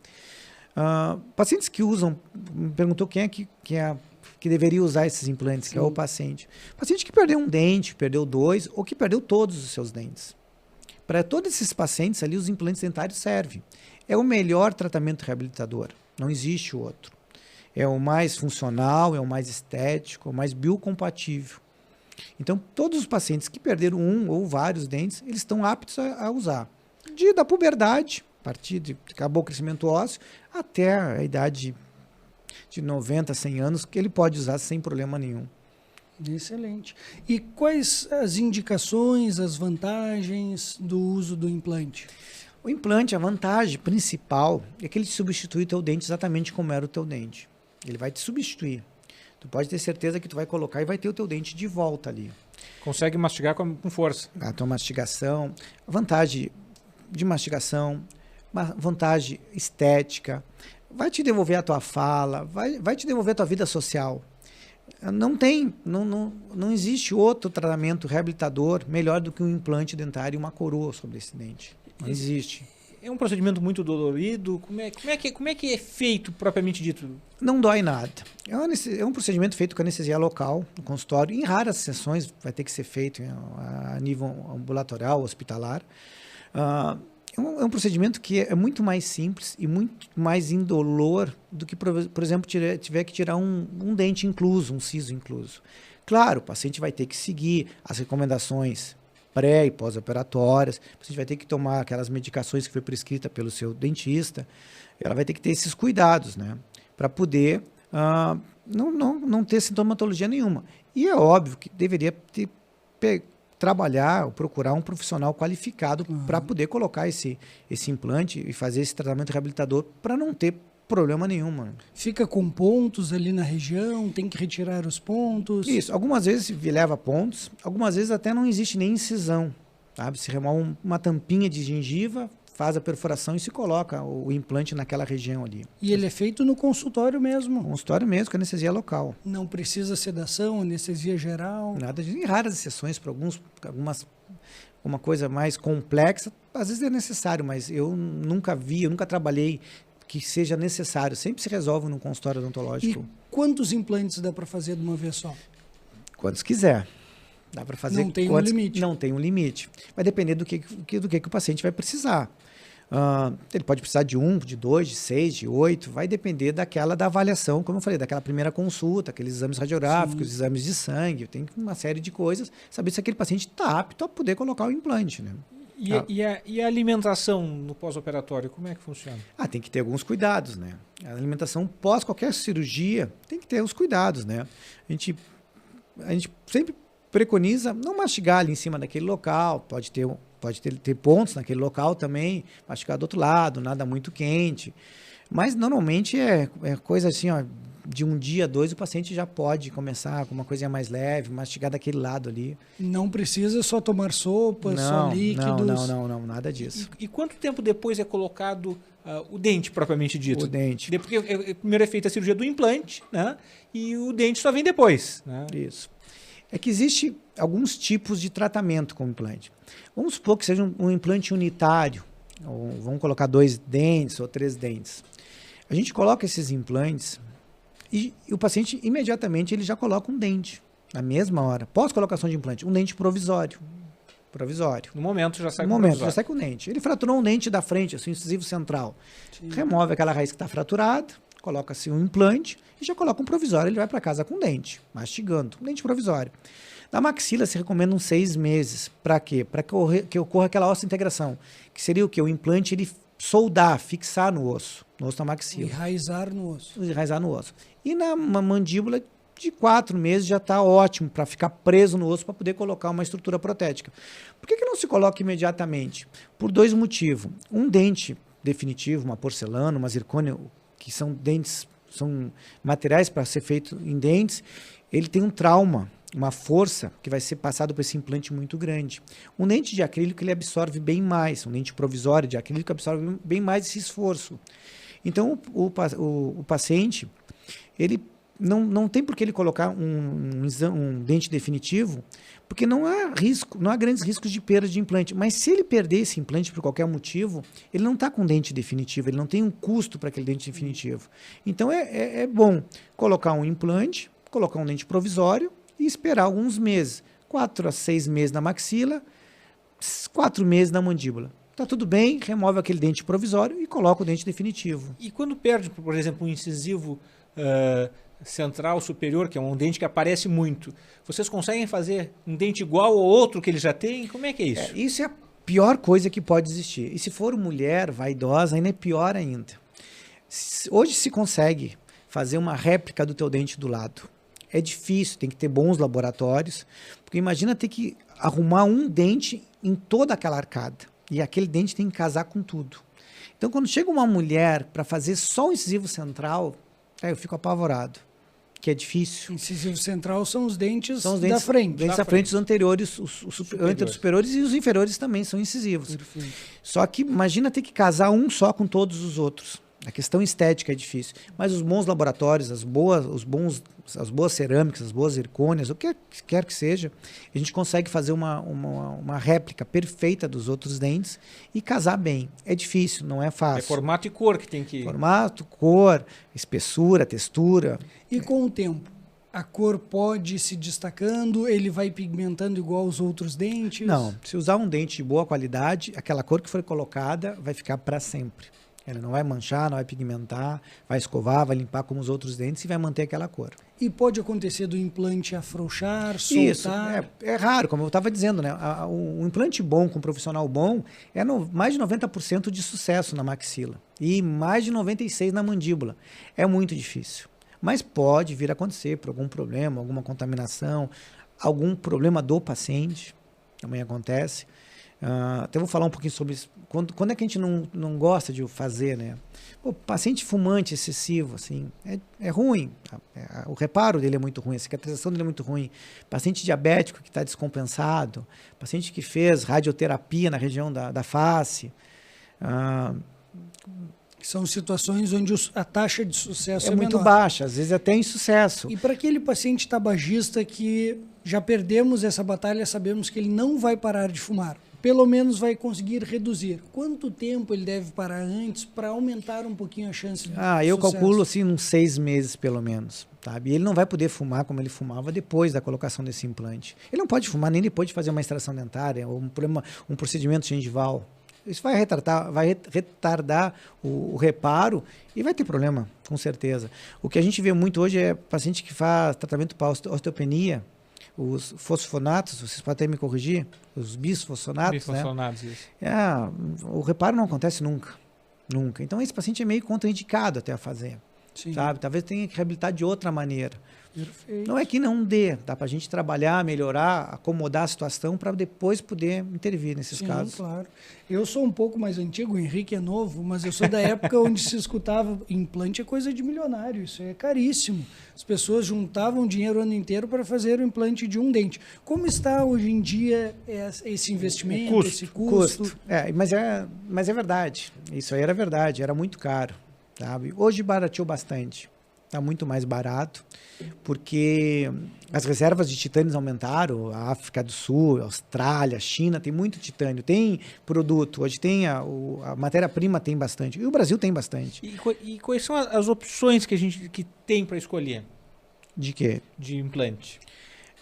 S3: Pacientes que usam, me perguntou quem é que deveria usar esses implantes, que é o paciente. Paciente que perdeu um dente, perdeu dois, ou que perdeu todos os seus dentes. Para todos esses pacientes ali, os implantes dentários servem. É o melhor tratamento reabilitador. Não existe outro. É o mais funcional, é o mais estético, é o mais biocompatível. Então, todos os pacientes que perderam um ou vários dentes, eles estão aptos a usar. Da puberdade, a partir de acabou o crescimento ósseo, até a idade de 90, 100 anos, que ele pode usar sem problema nenhum.
S2: Excelente. E quais as indicações, as vantagens do uso do implante?
S3: O implante, a vantagem principal é que ele substitui o teu dente exatamente como era o teu dente. Ele vai te substituir. Tu pode ter certeza que tu vai colocar e vai ter o teu dente de volta ali.
S1: Consegue mastigar com força.
S3: A tua mastigação, vantagem de mastigação, vantagem estética, vai te devolver a tua fala, vai te devolver a tua vida social. Não existe outro tratamento reabilitador melhor do que um implante dentário e uma coroa sobre esse dente. Não existe.
S1: É um procedimento muito dolorido? Como é que é feito propriamente dito?
S3: Não dói nada. É um procedimento feito com anestesia local, no consultório. Em raras sessões vai ter que ser feito a nível ambulatorial, hospitalar. É um procedimento que é muito mais simples e muito mais indolor do que, por exemplo, tiver que tirar um dente incluso, um siso incluso. Claro, o paciente vai ter que seguir as recomendações pré e pós-operatórias, o paciente vai ter que tomar aquelas medicações que foi prescrita pelo seu dentista, ela vai ter que ter esses cuidados, né, para poder não ter sintomatologia nenhuma. E é óbvio que deveria trabalhar ou procurar um profissional qualificado para poder colocar esse implante e fazer esse tratamento reabilitador para não ter problema nenhum. Mano.
S2: Fica com pontos ali na região, tem que retirar os pontos?
S3: Isso, algumas vezes leva pontos, algumas vezes até não existe nem incisão, sabe? Se remove uma tampinha de gengiva, faz a perfuração e se coloca o implante naquela região ali.
S2: E ele é feito no consultório mesmo?
S3: Consultório mesmo, com anestesia local.
S2: Não precisa sedação, anestesia geral?
S3: Nada em raras exceções, para uma coisa mais complexa, às vezes é necessário, mas eu nunca trabalhei que seja necessário. Sempre se resolve no consultório odontológico.
S2: E quantos implantes dá para fazer de uma vez só?
S3: Quantos quiser. Dá para fazer.
S2: Não tem um limite.
S3: Não tem um limite. Vai depender do que o paciente vai precisar. Ele pode precisar de 1, de 2, de 6, de 8. Vai depender da avaliação, como eu falei, daquela primeira consulta, aqueles exames radiográficos,
S2: Sim.
S3: exames de sangue. Tem uma série de coisas. Saber se aquele paciente está apto a poder colocar o implante, né?
S1: E a alimentação no pós-operatório, como é que funciona?
S3: Tem que ter alguns cuidados, né? A alimentação pós qualquer cirurgia tem que ter os cuidados, né? A gente sempre preconiza não mastigar ali em cima daquele local, pode ter pontos naquele local também, mastigar do outro lado, nada muito quente. Mas normalmente é coisa assim, ó, de um dia, 2, o paciente já pode começar com uma coisinha mais leve, mastigar daquele lado ali.
S2: Não precisa só tomar sopa, só líquidos?
S3: Não, nada disso.
S1: E quanto tempo depois é colocado o dente, propriamente dito?
S3: O dente.
S1: Porque primeiro é feita a cirurgia do implante, né? E o dente só vem depois, né?
S3: Isso. É que existe alguns tipos de tratamento com o implante. Vamos supor que seja um implante unitário, ou vamos colocar 2 dentes ou 3 dentes. A gente coloca esses implantes e o paciente imediatamente ele já coloca um dente, na mesma hora, pós-colocação de implante, um dente provisório.
S1: No momento já sai
S3: No
S1: com
S3: momento
S1: provisório.
S3: já sai com o dente. Ele fraturou um dente da frente, assim, incisivo central.
S2: Sim.
S3: Remove aquela raiz que está fraturada, coloca-se um implante e já coloca um provisório. Ele vai para casa com dente, mastigando, um dente provisório. Na maxila se recomenda uns 6 meses. Para quê? Para que ocorra aquela ossa-integração, que seria o quê? O implante ele soldar, fixar no osso da maxila.
S2: Enraizar no osso.
S3: Enraizar no osso. E na mandíbula, de 4 meses já está ótimo para ficar preso no osso para poder colocar uma estrutura protética. Por que não se coloca imediatamente? Por 2 motivos. Um dente definitivo, uma porcelana, uma zircônia, que são dentes, são materiais para ser feito em dentes, ele tem um trauma, uma força que vai ser passado por esse implante muito grande. Um dente de acrílico ele absorve bem mais, um dente provisório de acrílico absorve bem mais esse esforço. Então o paciente ele não tem por que ele colocar um dente definitivo, porque não há grandes riscos de perda de implante. Mas se ele perder esse implante por qualquer motivo, ele não está com dente definitivo, ele não tem um custo para aquele dente definitivo. Então é bom colocar um implante, colocar um dente provisório e esperar alguns meses, 4 a 6 meses na maxila, 4 meses na mandíbula. Tá tudo bem, remove aquele dente provisório e coloca o dente definitivo.
S1: E quando perde, por exemplo, um incisivo central superior, que é um dente que aparece muito, vocês conseguem fazer um dente igual ao outro que ele já tem? Como é que é isso?
S3: Isso é a pior coisa que pode existir. E se for mulher vaidosa, ainda é pior ainda. Hoje se consegue fazer uma réplica do teu dente do lado. É difícil, tem que ter bons laboratórios, porque imagina ter que arrumar um dente em toda aquela arcada. E aquele dente tem que casar com tudo. Então, quando chega uma mulher para fazer só o incisivo central, eu fico apavorado, que é difícil.
S2: Incisivo central são os dentes,
S3: São os dentes
S2: da frente.
S3: Dentes da frente, os anteriores, entre os superiores e os inferiores também são incisivos.
S2: Perfeito.
S3: Só que imagina ter que casar um só com todos os outros. A questão estética é difícil. Mas os bons laboratórios, as boas cerâmicas, as boas zircônias, o que quer que seja, a gente consegue fazer uma réplica perfeita dos outros dentes e casar bem. É difícil, não é fácil.
S1: É formato e cor que tem que...
S3: Formato, cor, espessura, textura.
S2: E com o tempo? A cor pode ir se destacando, ele vai pigmentando igual os outros dentes?
S3: Não, se usar um dente de boa qualidade, aquela cor que foi colocada vai ficar para sempre. Ela não vai manchar, não vai pigmentar, vai escovar, vai limpar como os outros dentes e vai manter aquela cor.
S2: E pode acontecer do implante afrouxar, soltar?
S3: Isso, é raro, como eu estava dizendo, né? Um implante bom, com um profissional bom, é mais de 90% de sucesso na maxila e mais de 96% na mandíbula. É muito difícil, mas pode vir a acontecer por algum problema, alguma contaminação, algum problema do paciente, também acontece. Até vou falar um pouquinho sobre isso. Quando é que a gente não gosta de fazer, né? O paciente fumante excessivo, assim, é ruim. O reparo dele é muito ruim, a cicatrização dele é muito ruim. Paciente diabético que está descompensado, paciente que fez radioterapia na região da face.
S2: São situações onde a taxa de sucesso
S3: é muito baixa, às vezes até insucesso.
S2: E para aquele paciente tabagista que já perdemos essa batalha, sabemos que ele não vai parar de fumar. Pelo menos vai conseguir reduzir. Quanto tempo ele deve parar antes para aumentar um pouquinho a chance de
S3: eu
S2: sucesso?
S3: calculo assim uns 6 meses pelo menos, sabe? E ele não vai poder fumar como ele fumava depois da colocação desse implante. Ele não pode fumar nem depois de fazer uma extração dentária ou um procedimento gengival. Isso vai retardar o reparo e vai ter problema, com certeza. O que a gente vê muito hoje é paciente que faz tratamento para osteopenia, os fosfonatos, vocês podem até me corrigir, os bisfosfonatos, né?
S1: Isso.
S3: O reparo não acontece nunca. Então, esse paciente é meio contraindicado até a fazer.
S2: Sim.
S3: Sabe? Talvez tenha que reabilitar de outra maneira.
S2: Perfeito.
S3: Não é que não dê, dá para a gente trabalhar, melhorar, acomodar a situação para depois poder intervir nesses casos.
S2: Claro. Eu sou um pouco mais antigo, o Henrique é novo, mas eu sou da época onde se escutava implante é coisa de milionário, isso é caríssimo. As pessoas juntavam dinheiro o ano inteiro para fazer o implante de um dente. Como está hoje em dia esse investimento, esse custo?
S3: Mas é verdade. Isso aí era verdade, era muito caro. Sabe? Hoje barateou bastante. está muito mais barato, porque as reservas de titânios aumentaram, a África do Sul, a Austrália, a China, tem muito titânio, tem produto, hoje tem a matéria-prima tem bastante, e o Brasil tem bastante.
S1: E quais são as opções que a gente tem para escolher?
S3: De quê?
S1: De implante.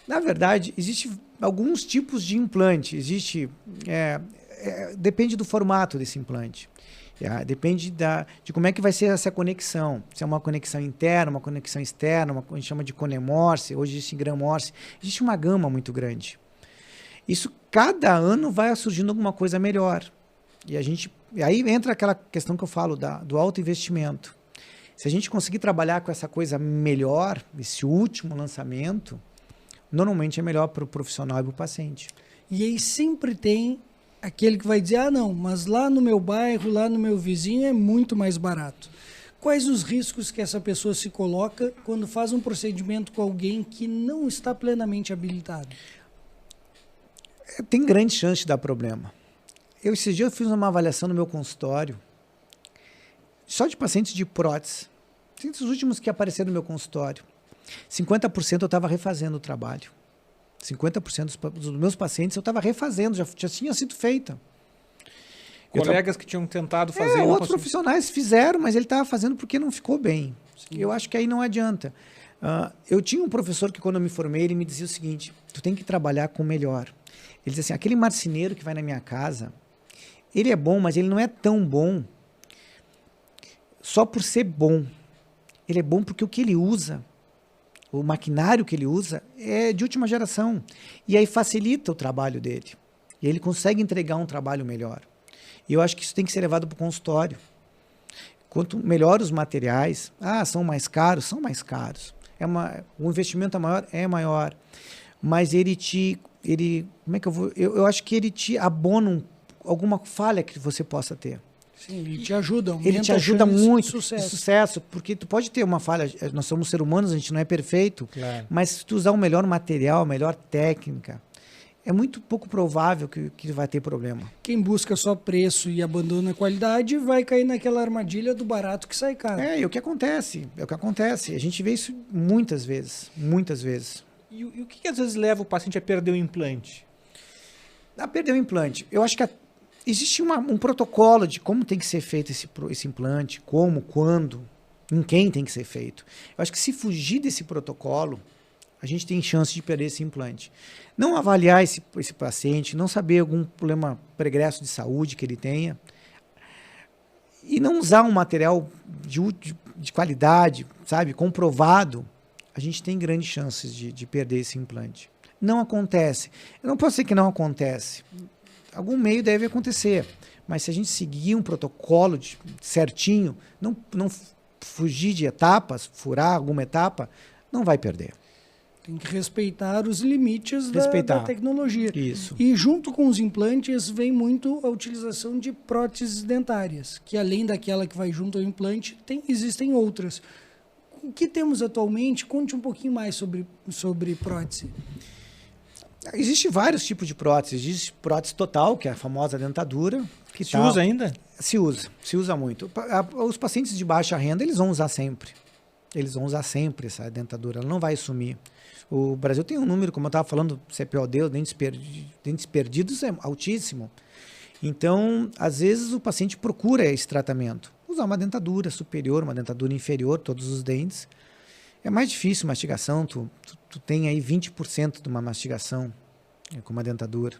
S3: Na verdade, existem alguns tipos de implante. Depende do formato desse implante. Depende de como é que vai ser essa conexão. Se é uma conexão interna, uma conexão externa, a gente chama de conemorse, hoje existe gramorse. Existe uma gama muito grande. Isso, cada ano, vai surgindo alguma coisa melhor. E aí entra aquela questão que eu falo do alto investimento. Se a gente conseguir trabalhar com essa coisa melhor, esse último lançamento, normalmente é melhor para o profissional e para o paciente.
S2: E aí sempre tem aquele que vai dizer, não, mas lá no meu bairro, lá no meu vizinho é muito mais barato. Quais os riscos que essa pessoa se coloca quando faz um procedimento com alguém que não está plenamente habilitado?
S3: Tem grande chance de dar problema. Esses dias eu fiz uma avaliação no meu consultório, só de pacientes de prótese. Os últimos que apareceram no meu consultório. 50% eu estava refazendo o trabalho. 50% dos meus pacientes eu estava refazendo, já tinha sido feita.
S1: Colegas que tinham tentado fazer...
S3: outros profissionais fizeram, mas ele estava fazendo porque não ficou bem. Sim. Eu acho que aí não adianta. Eu tinha um professor que, quando eu me formei, ele me dizia o seguinte, tu tem que trabalhar com o melhor. Ele dizia assim, aquele marceneiro que vai na minha casa, ele é bom, mas ele não é tão bom só por ser bom. Ele é bom porque o que ele usa, o maquinário que ele usa, é de última geração. E aí facilita o trabalho dele. E ele consegue entregar um trabalho melhor. E eu acho que isso tem que ser levado para o consultório. Quanto melhor os materiais, são mais caros, são mais caros. O investimento é maior, é maior. Mas como é que eu acho que ele te abona alguma falha que você possa ter.
S2: Sim, ele te ajuda.
S3: Ele te ajuda muito de sucesso, porque tu pode ter uma falha, nós somos seres humanos, a gente não é perfeito,
S1: claro.
S3: Mas se tu usar o melhor material, a melhor técnica, é muito pouco provável que vai ter problema.
S2: Quem busca só preço e abandona a qualidade vai cair naquela armadilha do barato que sai caro.
S3: É o que acontece, A gente vê isso muitas vezes.
S1: E o que às vezes leva o paciente a perder o implante?
S3: A perder o implante. Eu acho que existe um protocolo de como tem que ser feito esse implante, como, quando, em quem tem que ser feito. Eu acho que se fugir desse protocolo, a gente tem chance de perder esse implante. Não avaliar esse paciente, não saber algum problema pregresso de saúde que ele tenha, e não usar um material de qualidade, sabe, comprovado, a gente tem grandes chances de perder esse implante. Não acontece. Eu não posso dizer que não acontece. Algum meio deve acontecer, mas se a gente seguir um protocolo certinho, não fugir de etapas, furar alguma etapa, não vai perder.
S2: Tem que respeitar os limites da tecnologia.
S3: Isso.
S2: E junto com os implantes vem muito a utilização de próteses dentárias, que além daquela que vai junto ao implante, existem outras. O que temos atualmente? Conte um pouquinho mais sobre prótese.
S3: Existem vários tipos de prótese. Existe prótese total, que é a famosa dentadura. Que
S1: se usa ainda?
S3: Se usa muito. Os pacientes de baixa renda, eles vão usar sempre. Essa dentadura, ela não vai sumir. O Brasil tem um número, como eu estava falando, CPOD, dentes perdidos, é altíssimo. Então, às vezes, o paciente procura esse tratamento. Usar uma dentadura superior, uma dentadura inferior, todos os dentes. É mais difícil mastigação, tu tem aí 20% de uma mastigação com uma dentadura.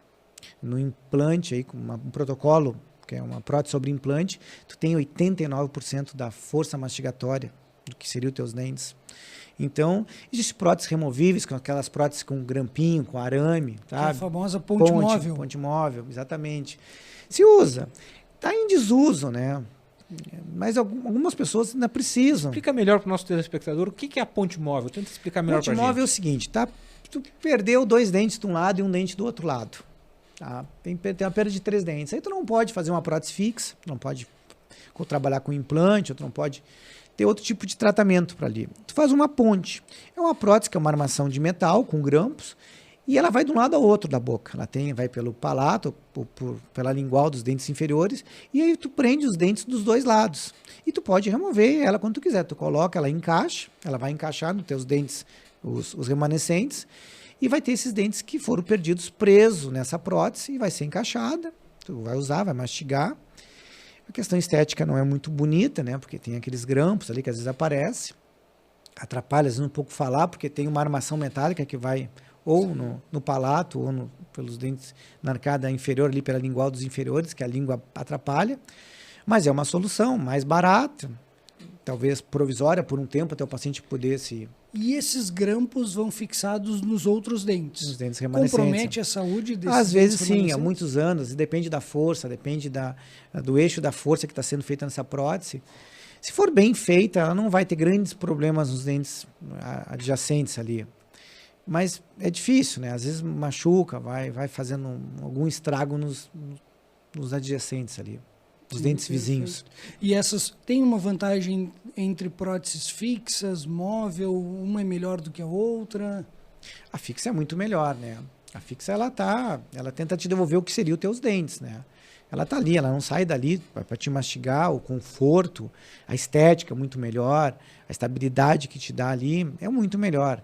S3: No implante, aí, com um protocolo, que é uma prótese sobre implante, tu tem 89% da força mastigatória do que seriam os teus dentes. Então, existem próteses removíveis, com aquelas próteses com grampinho, com arame, sabe?
S2: A famosa ponte móvel.
S3: Ponte móvel, exatamente. Se usa. Está em desuso, né? Mas algumas pessoas ainda precisam.
S1: Explica melhor para o nosso telespectador o que é a ponte móvel. Tenta explicar melhor para a gente.
S3: Ponte móvel é o seguinte, tu perdeu 2 dentes de um lado e um dente do outro lado. Tá? Tem uma perda de 3 dentes. Aí tu não pode fazer uma prótese fixa, não pode trabalhar com implante, tu não pode ter outro tipo de tratamento para ali. Tu faz uma ponte. É uma prótese que é uma armação de metal com grampos E ela vai de um lado ao outro da boca. Vai pelo palato, pela lingual dos dentes inferiores, e aí tu prende os dentes dos dois lados. E tu pode remover ela quando tu quiser. Tu coloca, ela encaixa, ela vai encaixar nos teus dentes, os remanescentes, e vai ter esses dentes que foram perdidos presos nessa prótese, e vai ser encaixada. Tu vai usar, vai mastigar. A questão estética não é muito bonita, né? Porque tem aqueles grampos ali que às vezes aparecem. Atrapalha às vezes um pouco falar, porque tem uma armação metálica que vai ou no palato, ou pelos dentes, na arcada inferior, ali pela lingual dos inferiores, que a língua atrapalha. Mas é uma solução mais barata, talvez provisória por um tempo, até o paciente poder se...
S2: E esses grampos vão fixados nos outros dentes?
S3: Nos dentes remanescentes.
S2: Compromete a saúde desses
S3: Às vezes
S2: dentes
S3: sim, há muitos anos, depende da força, depende do eixo da força que está sendo feita nessa prótese. Se for bem feita, ela não vai ter grandes problemas nos dentes adjacentes ali. Mas é difícil, né? Às vezes machuca, vai fazendo algum estrago nos adjacentes ali, nos dentes vizinhos.
S2: E essas têm uma vantagem entre próteses fixas, móvel, uma é melhor do que a outra?
S3: A fixa é muito melhor, né? A fixa, ela tenta te devolver o que seriam os teus dentes, né? Ela tá ali, ela não sai dali para te mastigar, o conforto, a estética é muito melhor, a estabilidade que te dá ali é muito melhor.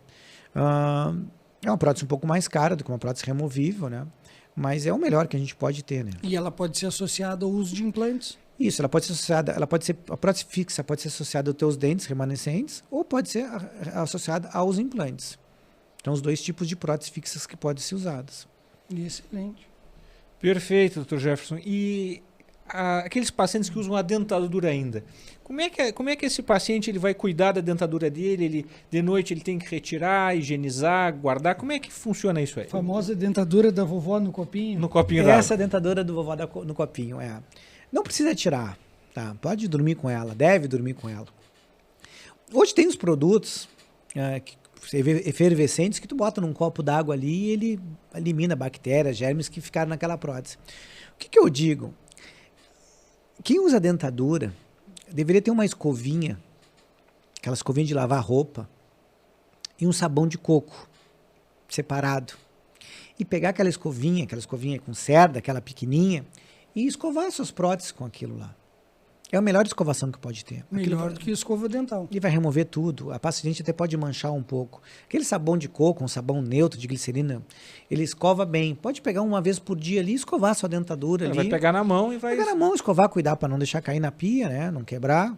S3: É uma prótese um pouco mais cara do que uma prótese removível, né? Mas é o melhor que a gente pode ter, né?
S2: E ela pode ser associada ao uso de implantes?
S3: Isso, ela pode ser associada, a prótese fixa pode ser associada aos teus dentes remanescentes ou pode ser associada aos implantes. Então, os dois tipos de próteses fixas que podem ser usadas.
S2: Excelente.
S1: Perfeito, Dr. Jefferson. E aqueles pacientes que usam a dentadura ainda, como é que esse paciente ele vai cuidar da dentadura dele? De noite ele tem que retirar, higienizar, guardar? Como é que funciona isso aí?
S2: A famosa dentadura da vovó no copinho?
S1: No copinho d'água.
S3: Essa dentadura do vovó no copinho, Não precisa tirar, tá? Pode dormir com ela, deve dormir com ela. Hoje tem os produtos efervescentes que tu bota num copo d'água ali e ele elimina bactérias, germes que ficaram naquela prótese. O que eu digo? Quem usa dentadura deveria ter uma escovinha, aquela escovinha de lavar roupa, e um sabão de coco separado. E pegar aquela escovinha com cerda, aquela pequenininha, e escovar suas próteses com aquilo lá. É a melhor escovação que pode ter.
S2: Melhor do que escova dental.
S3: E vai remover tudo. A pasta de dente até pode manchar um pouco. Aquele sabão de coco, um sabão neutro de glicerina, ele escova bem. Pode pegar uma vez por dia ali e escovar sua dentadura ali.
S1: Vai pegar na mão e vai...
S3: Pegar na mão, escovar, cuidar para não deixar cair na pia, né? Não quebrar.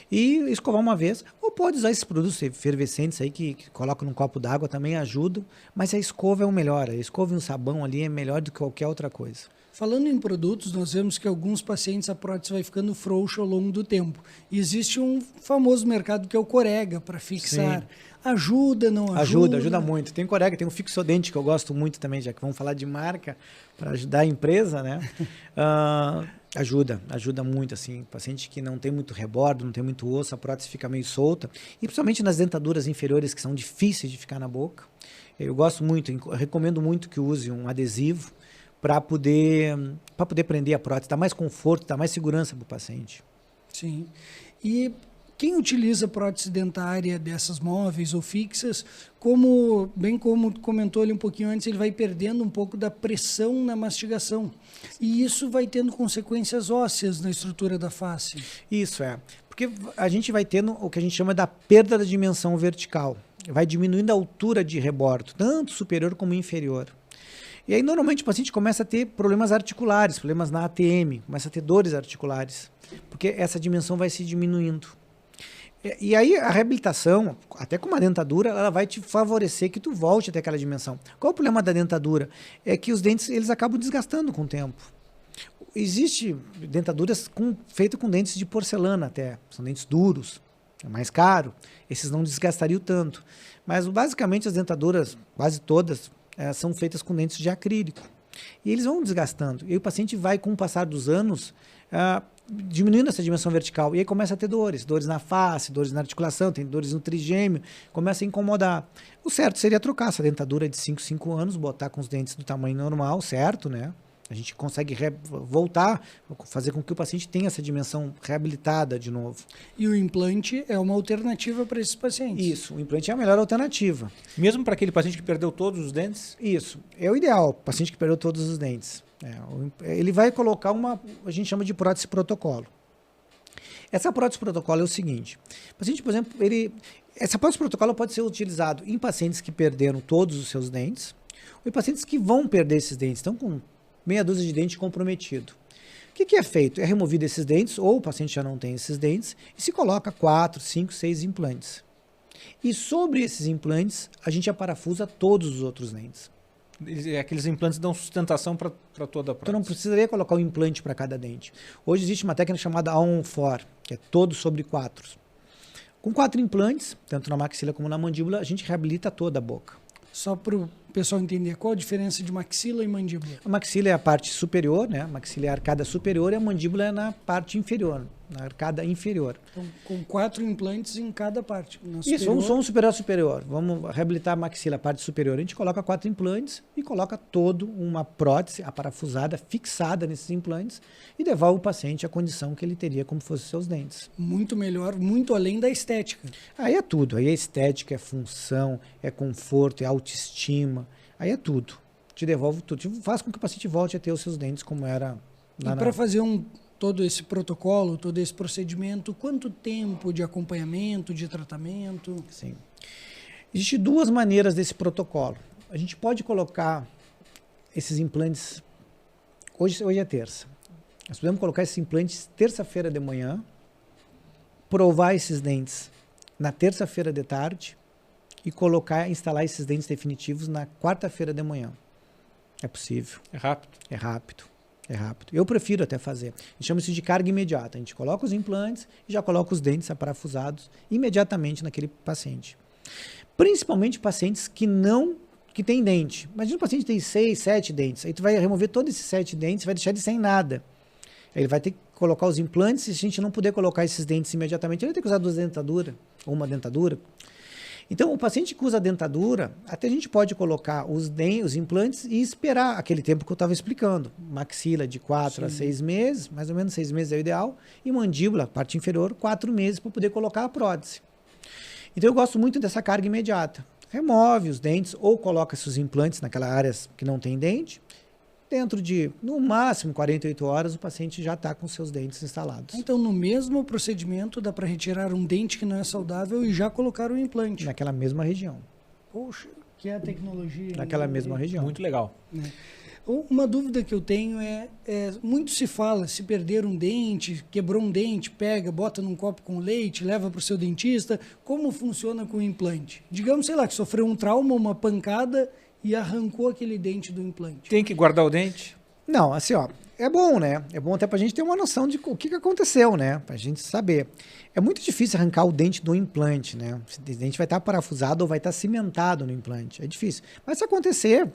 S3: E escovar uma vez. Ou pode usar esses produtos efervescentes aí que coloca num copo d'água, também ajudam. Mas a escova é o melhor. A escova e um sabão ali é melhor do que qualquer outra coisa.
S2: Falando em produtos, nós vemos que alguns pacientes a prótese vai ficando frouxa ao longo do tempo. E existe um famoso mercado que é o Corega para fixar. Sim. Ajuda, não ajuda?
S3: Ajuda muito. Tem Corega, tem um Fixodente que eu gosto muito também, já que vamos falar de marca para ajudar a empresa, né? Ajuda muito, assim. Paciente que não tem muito rebordo, não tem muito osso, a prótese fica meio solta. E principalmente nas dentaduras inferiores que são difíceis de ficar na boca. Eu gosto muito, eu recomendo muito que use um adesivo para poder prender a prótese, dá mais conforto, dá mais segurança para o paciente.
S2: Sim. E quem utiliza prótese dentária dessas móveis ou fixas, bem como comentou ali um pouquinho antes, ele vai perdendo um pouco da pressão na mastigação. E isso vai tendo consequências ósseas na estrutura da face.
S3: Isso porque a gente vai tendo o que a gente chama da perda da dimensão vertical. Vai diminuindo a altura de rebordo, tanto superior como inferior. E aí, normalmente, o paciente começa a ter problemas articulares, problemas na ATM, começa a ter dores articulares, porque essa dimensão vai se diminuindo. E aí, a reabilitação, até com uma dentadura, ela vai te favorecer que tu volte até aquela dimensão. Qual o problema da dentadura? É que os dentes, eles acabam desgastando com o tempo. Existe dentaduras feitas com dentes de porcelana até, são dentes duros, é mais caro, esses não desgastariam tanto. Mas, basicamente, as dentaduras, quase todas, são feitas com dentes de acrílico. E eles vão desgastando. E aí o paciente vai, com o passar dos anos, diminuindo essa dimensão vertical. E aí começa a ter dores na face, dores na articulação, tem dores no trigêmeo, começa a incomodar. O certo seria trocar essa dentadura de 5 anos, botar com os dentes do tamanho normal, certo, né? A gente consegue voltar, fazer com que o paciente tenha essa dimensão reabilitada de novo.
S2: E o implante é uma alternativa para esses pacientes?
S3: Isso, o implante é a melhor alternativa.
S1: Mesmo para aquele paciente que perdeu todos os dentes?
S3: Isso, é o ideal, o paciente que perdeu todos os dentes. Ele vai colocar a gente chama de prótese protocolo. Essa prótese protocolo é o seguinte, o paciente, por exemplo, essa prótese protocolo pode ser utilizado em pacientes que perderam todos os seus dentes, ou em pacientes que vão perder esses dentes, estão com meia dúzia de dente comprometido. O que é feito? É removido esses dentes, ou o paciente já não tem esses dentes, e se coloca 4, 5, 6 implantes. E sobre esses implantes, a gente aparafusa todos os outros dentes.
S1: Aqueles implantes dão sustentação para toda a prótese.
S3: Então não precisaria colocar um implante para cada dente. Hoje existe uma técnica chamada All-on-4, que é todo sobre 4. Com 4 implantes, tanto na maxila como na mandíbula, a gente reabilita toda a boca.
S2: Só para o pessoal entender, qual a diferença de maxila e mandíbula?
S3: A maxila é a parte superior, né? A maxila é a arcada superior e a mandíbula é na parte inferior, na arcada inferior.
S2: Então, com 4 implantes em cada parte.
S3: Isso, vamos um superior. Vamos reabilitar a maxila, a parte superior. A gente coloca 4 implantes e coloca toda uma prótese aparafusada, fixada nesses implantes e devolve o paciente à condição que ele teria como fossem seus dentes.
S2: Muito melhor, muito além da estética.
S3: Aí é tudo. Aí é estética, é função, é conforto, é autoestima. Aí é tudo. Te devolve tudo. Faz com que o paciente volte a ter os seus dentes como era lá.
S2: E para fazer todo esse protocolo, todo esse procedimento, quanto tempo de acompanhamento, de tratamento?
S3: Sim. Existem 2 maneiras desse protocolo. A gente pode colocar esses implantes... Hoje é terça. Nós podemos colocar esses implantes terça-feira de manhã, provar esses dentes na terça-feira de tarde e instalar esses dentes definitivos na quarta-feira de manhã. É possível.
S1: É rápido?
S3: É rápido. É rápido. Eu prefiro até fazer. A gente chama isso de carga imediata. A gente coloca os implantes e já coloca os dentes aparafusados imediatamente naquele paciente. Principalmente pacientes que têm dente. Imagina um paciente que tem 6, 7 dentes. Aí tu vai remover todos esses 7 dentes e vai deixar ele sem nada. Aí ele vai ter que colocar os implantes. Se a gente não puder colocar esses dentes imediatamente, ele vai ter que usar 2 dentaduras ou uma dentadura. Então, o paciente que usa a dentadura, até a gente pode colocar os implantes e esperar aquele tempo que eu estava explicando. Maxila de 4 a 6 meses, mais ou menos 6 meses é o ideal, e mandíbula, parte inferior, 4 meses para poder colocar a prótese. Então, eu gosto muito dessa carga imediata. Remove os dentes ou coloca esses implantes naquela área que não tem dente. Dentro de, no máximo, 48 horas, o paciente já está com seus dentes instalados.
S2: Então, no mesmo procedimento, dá para retirar um dente que não é saudável e já colocar o implante.
S3: Naquela mesma região.
S2: Poxa, que é a tecnologia.
S3: Naquela mesma região.
S1: Muito legal.
S2: Uma dúvida que eu tenho muito se fala, se perder um dente, quebrou um dente, pega, bota num copo com leite, leva para o seu dentista. Como funciona com o implante? Digamos, sei lá, que sofreu um trauma, uma pancada e arrancou aquele dente do implante.
S1: Tem que guardar o dente?
S3: Não, assim, ó, é bom, né? É bom até pra gente ter uma noção de o que aconteceu, né? Pra gente saber. É muito difícil arrancar o dente do implante, né? O dente vai estar parafusado ou vai estar cimentado no implante. É difícil. Mas se acontecer,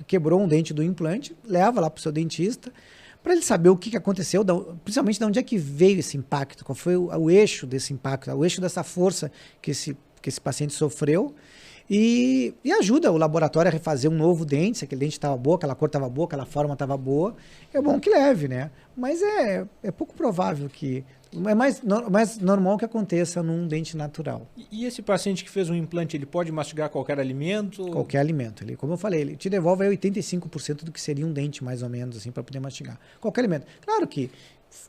S3: quebrou um dente do implante, leva lá pro seu dentista para ele saber o que aconteceu, principalmente de onde é que veio esse impacto, qual foi o eixo desse impacto, o eixo dessa força que esse paciente sofreu. E ajuda o laboratório a refazer um novo dente, se aquele dente estava boa, aquela cor estava boa, aquela forma estava boa. É bom que leve, né? Mas é pouco provável que... É mais normal que aconteça num dente natural.
S1: E esse paciente que fez um implante, ele pode mastigar qualquer alimento?
S3: Qualquer alimento. Ele, como eu falei, ele te devolve aí 85% do que seria um dente, mais ou menos, assim, para poder mastigar. Qualquer alimento. Claro que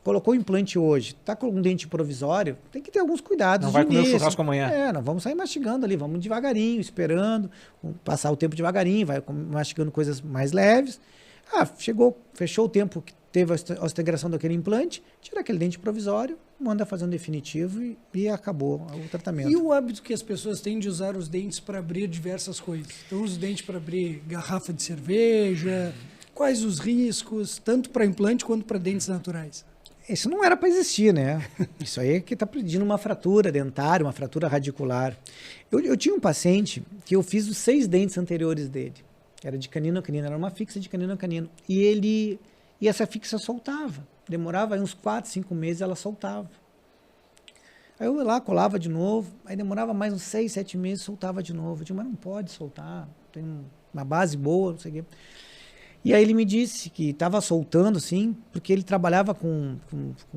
S3: colocou o implante hoje, tá com um dente provisório, tem que ter alguns cuidados.
S1: Não vai comer o churrasco amanhã.
S3: Não vamos sair mastigando ali, vamos devagarinho, esperando, passar o tempo devagarinho, vai mastigando coisas mais leves. Fechou o tempo que teve a integração daquele implante, tira aquele dente provisório, manda fazer um definitivo e acabou o tratamento.
S2: E o hábito que as pessoas têm de usar os dentes para abrir diversas coisas? Então, usa os dentes para abrir garrafa de cerveja. Quais os riscos, tanto para implante quanto para dentes naturais?
S3: Isso não era para existir, né? Isso aí é que está pedindo uma fratura dentária, uma fratura radicular. Eu tinha um paciente que eu fiz os 6 dentes anteriores dele. Era de canino a canino, era uma fixa de canino a canino. E essa fixa soltava. Demorava aí uns 4, 5 meses, ela soltava. Aí eu ia lá, colava de novo, aí demorava mais uns 6, 7 meses, soltava de novo. Eu disse, mas não pode soltar, tem uma base boa, não sei o quê. E aí ele me disse que estava soltando, assim, porque ele trabalhava com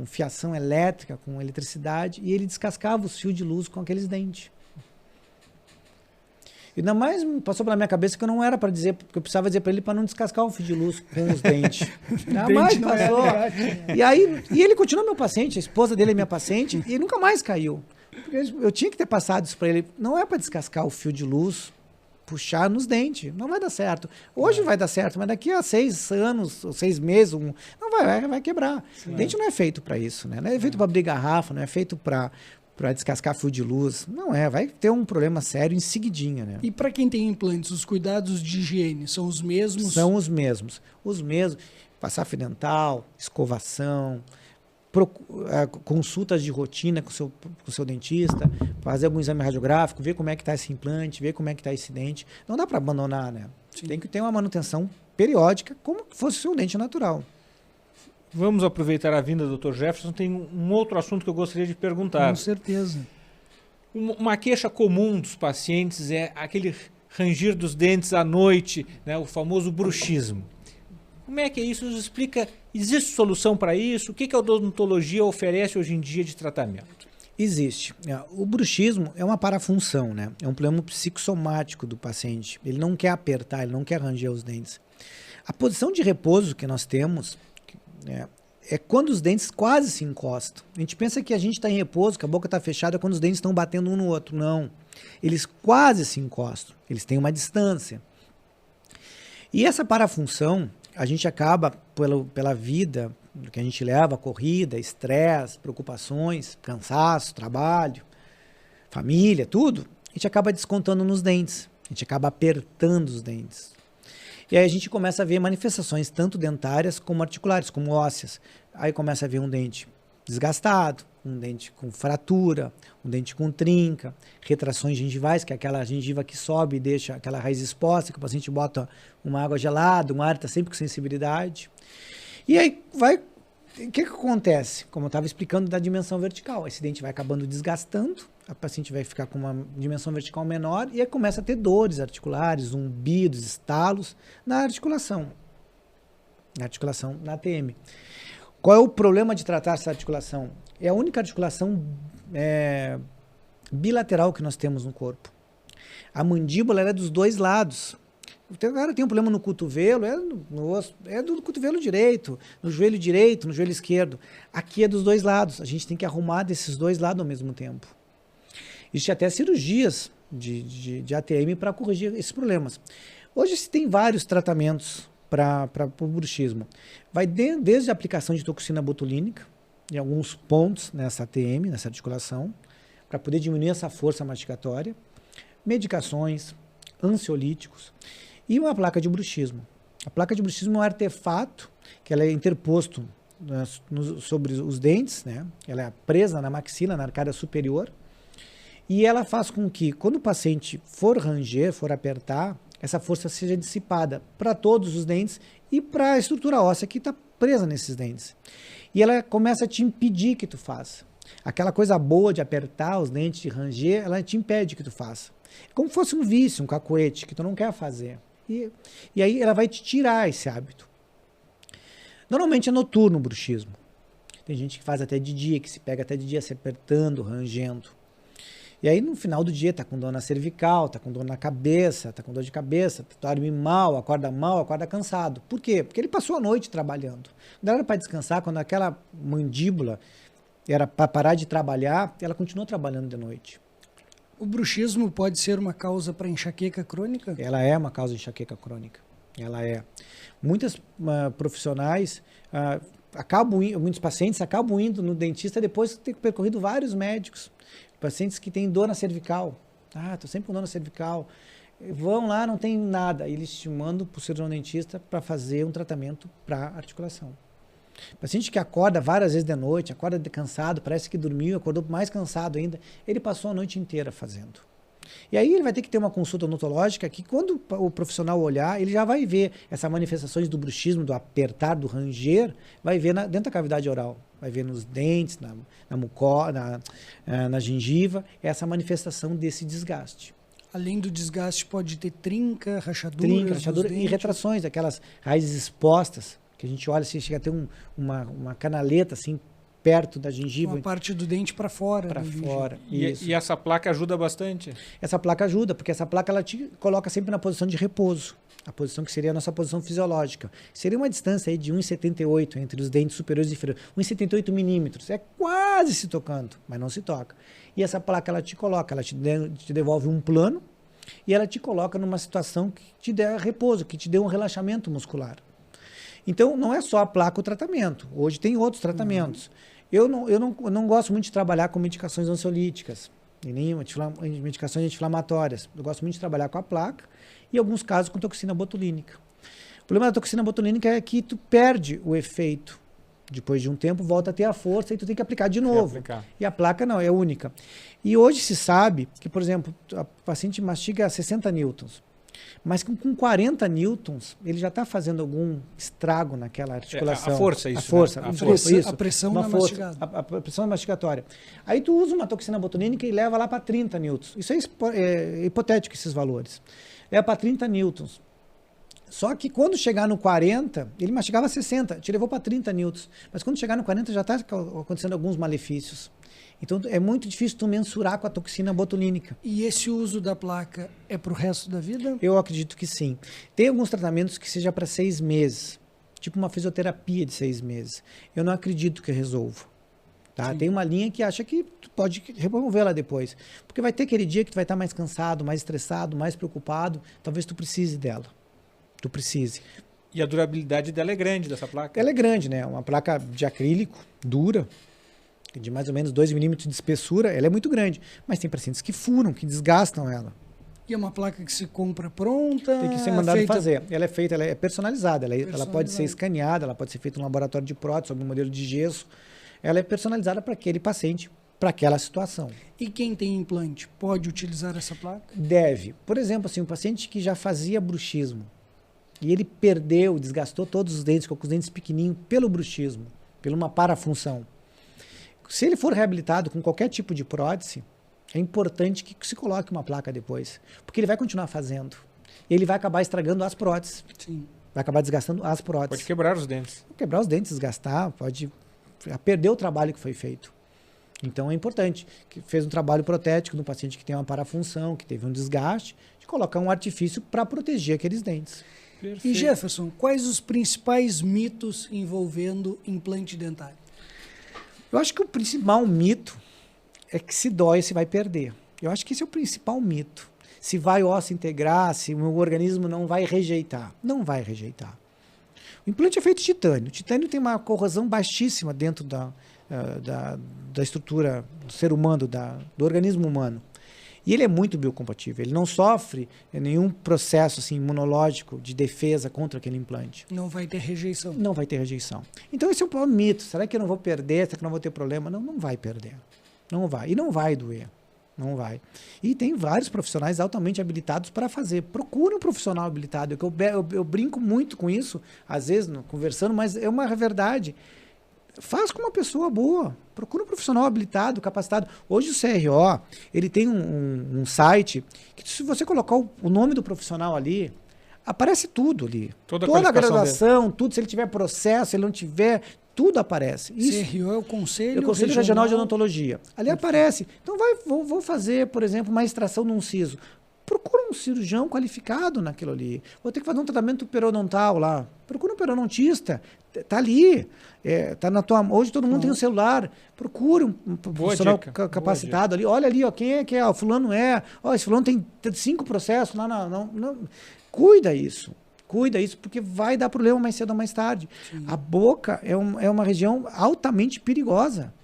S3: fiação elétrica, com eletricidade, e ele descascava os fios de luz com aqueles dentes. E ainda mais passou pela minha cabeça que eu não era para dizer, porque eu precisava dizer para ele para não descascar o fio de luz com os dentes. Ainda mais passou. E ele continua meu paciente, a esposa dele é minha paciente, e nunca mais caiu. Porque eu tinha que ter passado isso para ele. Não é para descascar o fio de luz, puxar nos dentes. Não vai dar certo. Hoje vai dar certo, mas daqui a 6 anos, ou 6 meses, não vai quebrar. Sim. Dente não é feito para isso, né? Não é feito para abrir garrafa, não é feito para descascar fio de luz. Não é, vai ter um problema sério em seguidinha, né?
S2: E para quem tem implantes, os cuidados de higiene são os mesmos?
S3: São os mesmos. Os mesmos. Passar fio dental, escovação, consultas de rotina com o seu dentista, fazer algum exame radiográfico, ver como é que está esse implante, ver como é que está esse dente. Não dá para abandonar, né? Sim. Tem que ter uma manutenção periódica, como se fosse o seu dente natural.
S1: Vamos aproveitar a vinda do Dr. Jefferson. Tem um outro assunto que eu gostaria de perguntar.
S2: Com certeza.
S1: Uma queixa comum dos pacientes é aquele ranger dos dentes à noite, né, o famoso bruxismo. Como é que é isso? Nos explica, existe solução para isso? O que a odontologia oferece hoje em dia de tratamento?
S3: Existe. O bruxismo é uma parafunção, né? É um problema psicossomático do paciente. Ele não quer apertar, ele não quer ranger os dentes. A posição de repouso que nós temos é quando os dentes quase se encostam. A gente pensa que a gente está em repouso, que a boca está fechada quando os dentes estão batendo um no outro. Não. Eles quase se encostam. Eles têm uma distância. E essa parafunção, a gente acaba, pela vida que a gente leva, corrida, estresse, preocupações, cansaço, trabalho, família, tudo, a gente acaba descontando nos dentes. A gente acaba apertando os dentes. E aí a gente começa a ver manifestações tanto dentárias como articulares, como ósseas. Aí começa a ver um dente desgastado, um dente com fratura, um dente com trinca, retrações gengivais, que é aquela gengiva que sobe e deixa aquela raiz exposta, que o paciente bota uma água gelada, um ar está sempre com sensibilidade. E aí o que acontece? Como eu estava explicando da dimensão vertical, esse dente vai acabando desgastando, a paciente vai ficar com uma dimensão vertical menor e aí começa a ter dores articulares, zumbidos, estalos na articulação, na ATM. Qual é o problema de tratar essa articulação? É a única articulação bilateral que nós temos no corpo. A mandíbula é dos dois lados. O cara tem um problema no cotovelo, no osso, é do cotovelo direito, no joelho esquerdo. Aqui é dos dois lados. A gente tem que arrumar desses dois lados ao mesmo tempo. Existem até cirurgias de ATM para corrigir esses problemas. Hoje se tem vários tratamentos para o bruxismo. Vai desde a aplicação de toxina botulínica, em alguns pontos nessa ATM, nessa articulação, para poder diminuir essa força mastigatória, medicações, ansiolíticos e uma placa de bruxismo. A placa de bruxismo é um artefato que ela é interposto sobre os dentes, né? Ela é presa na maxila, na arcada superior, e ela faz com que, quando o paciente for ranger, for apertar, essa força seja dissipada para todos os dentes e para a estrutura óssea que está presa nesses dentes. E ela começa a te impedir que tu faça. Aquela coisa boa de apertar os dentes, de ranger, ela te impede que tu faça. É como se fosse um vício, um cacuete, que tu não quer fazer. E aí ela vai te tirar esse hábito. Normalmente é noturno o bruxismo. Tem gente que faz até de dia, que se pega até de dia se apertando, rangendo. E aí no final do dia tá com dor na cervical, tá com dor na cabeça, tá com dor de cabeça, dorme mal, acorda cansado. Por quê? Porque ele passou a noite trabalhando. Não era para descansar, quando aquela mandíbula era para parar de trabalhar, ela continuou trabalhando de noite.
S2: O bruxismo pode ser uma causa para enxaqueca crônica?
S3: Ela é uma causa de enxaqueca crônica. Ela é. Muitas profissionais muitos pacientes acabam indo no dentista depois de ter percorrido vários médicos. Pacientes que têm dor na cervical. Estou sempre com dor na cervical. Vão lá, não tem nada. Eles te mandam para o cirurgião dentista para fazer um tratamento para articulação. Paciente que acorda várias vezes de noite, acorda cansado, parece que dormiu, acordou mais cansado ainda. Ele passou a noite inteira fazendo. E aí ele vai ter que ter uma consulta odontológica que quando o profissional olhar, ele já vai ver essas manifestações do bruxismo, do apertar, do ranger, vai ver dentro da cavidade oral, vai ver nos dentes, na mucosa, na gengiva, essa manifestação desse desgaste.
S2: Além do desgaste, pode ter trinca, rachadura
S3: e retrações, aquelas raízes expostas, que a gente olha assim, chega a ter uma canaleta assim, perto da gengiva.
S2: Uma parte do dente para fora.
S3: Para fora.
S1: E essa placa ajuda bastante?
S3: Essa placa ajuda, porque essa placa ela te coloca sempre na posição de repouso. A posição que seria a nossa posição fisiológica. Seria uma distância aí de 1,78 entre os dentes superiores e inferiores. 1,78 milímetros. É quase se tocando, mas não se toca. E essa placa ela te coloca, ela te devolve um plano e ela te coloca numa situação que te dê repouso, que te dê um relaxamento muscular. Então, não é só a placa o tratamento. Hoje tem outros tratamentos. Eu não gosto muito de trabalhar com medicações ansiolíticas e nem medicações anti-inflamatórias. Eu gosto muito de trabalhar com a placa e, em alguns casos, com toxina botulínica. O problema da toxina botulínica é que tu perde o efeito. Depois de um tempo, volta a ter a força e tu tem que aplicar de novo. E a placa não, é única. E hoje se sabe que, por exemplo, a paciente mastiga 60 newtons. Mas com 40 newtons, ele já está fazendo algum estrago naquela articulação.
S1: A força, isso.
S3: A força,
S1: né?
S3: A
S2: pressão na mastigada.
S3: A pressão mastigatória. Aí tu usa uma toxina botulínica e leva lá para 30 newtons. Isso é hipotético, esses valores. Leva para 30 newtons. Só que quando chegar no 40, ele mastigava 60, te levou para 30 newtons. Mas quando chegar no 40 já está acontecendo alguns malefícios. Então é muito difícil tu mensurar com a toxina botulínica.
S2: E esse uso da placa é para o resto da vida?
S3: Eu acredito que sim. Tem alguns tratamentos que seja para 6 meses, tipo uma fisioterapia de 6 meses. Eu não acredito que resolva. Tá? Tem uma linha que acha que tu pode removê-la depois. Porque vai ter aquele dia que tu vai estar mais cansado, mais estressado, mais preocupado. Talvez tu precise dela. Tu precise.
S1: E a durabilidade dela é grande, dessa placa?
S3: Ela é grande, né? Uma placa de acrílico, dura, de mais ou menos 2 milímetros de espessura, ela é muito grande. Mas tem pacientes que furam, que desgastam ela.
S2: E é uma placa que se compra pronta?
S3: Tem que ser mandado fazer. Ela é feita, ela é personalizada. Ela pode ser escaneada, ela pode ser feita em um laboratório de prótese, sob um modelo de gesso. Ela é personalizada para aquele paciente, para aquela situação.
S2: E quem tem implante pode utilizar essa placa?
S3: Deve. Por exemplo, assim, um paciente que já fazia bruxismo, e ele perdeu, desgastou todos os dentes, com os dentes pequenininhos, pelo bruxismo, por uma parafunção. Se ele for reabilitado com qualquer tipo de prótese, é importante que se coloque uma placa depois, porque ele vai continuar fazendo. Ele vai acabar estragando as próteses.
S2: Sim.
S3: Vai acabar desgastando as próteses.
S1: Pode quebrar os dentes.
S3: Quebrar os dentes, desgastar, pode perder o trabalho que foi feito. Então é importante, que fez um trabalho protético no paciente que tem uma parafunção, que teve um desgaste, de colocar um artifício para proteger aqueles dentes.
S2: Perfeito. E Jefferson, quais os principais mitos envolvendo implante dentário?
S3: Eu acho que o principal mito é que se dói, se vai perder. Eu acho que esse é o principal mito. Se vai osso integrar, se o organismo não vai rejeitar. Não vai rejeitar. O implante é feito de titânio. O titânio tem uma corrosão baixíssima dentro da estrutura do ser humano, do organismo humano. E ele é muito biocompatível. Ele não sofre nenhum processo assim, imunológico de defesa contra aquele implante.
S2: Não vai ter rejeição.
S3: Não vai ter rejeição. Então esse é um mito. Será que eu não vou perder? Será que eu não vou ter problema? Não, não vai perder. Não vai. E não vai doer. Não vai. E tem vários profissionais altamente habilitados para fazer. Procure um profissional habilitado. Eu brinco muito com isso, às vezes, conversando, mas é uma verdade. Faz com uma pessoa boa. Procura um profissional habilitado, capacitado. Hoje o CRO, ele tem um site que se você colocar o nome do profissional ali, aparece tudo ali. Toda a graduação, dele. Tudo. Se ele tiver processo, se ele não tiver, tudo aparece. Isso.
S2: CRO é o Conselho,
S3: Regional de Odontologia. Ali aparece. Então vou fazer, por exemplo, uma extração num siso. Procura um cirurgião qualificado naquilo ali. Vou ter que fazer um tratamento periodontal lá. Procura um periodontista. Tá ali. Tá na tua... Hoje todo mundo tem um celular. Procura um profissional capacitado ali. Olha ali, ó, quem é que é? O fulano é. Ó, esse fulano tem 5 processos lá. Não. Cuida isso, porque vai dar problema mais cedo ou mais tarde. Sim. A boca é uma região altamente perigosa.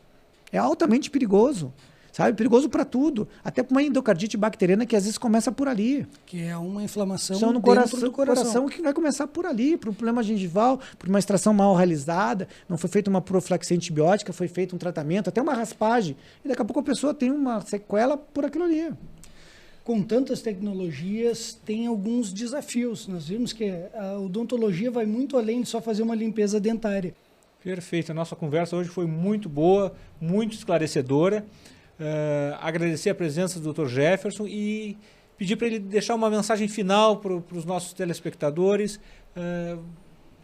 S3: É altamente perigoso. Sabe? Perigoso para tudo. Até para uma endocardite bacteriana que às vezes começa por ali.
S2: Que é uma inflamação
S3: no coração que vai começar por ali, por um problema gengival, por uma extração mal realizada, não foi feita uma profilaxia antibiótica, foi feito um tratamento, até uma raspagem. E daqui a pouco a pessoa tem uma sequela por aquilo ali.
S2: Com tantas tecnologias, tem alguns desafios. Nós vimos que a odontologia vai muito além de só fazer uma limpeza dentária.
S1: Perfeito. A nossa conversa hoje foi muito boa, muito esclarecedora. Agradecer a presença do Dr. Jefferson e pedir para ele deixar uma mensagem final para os nossos telespectadores.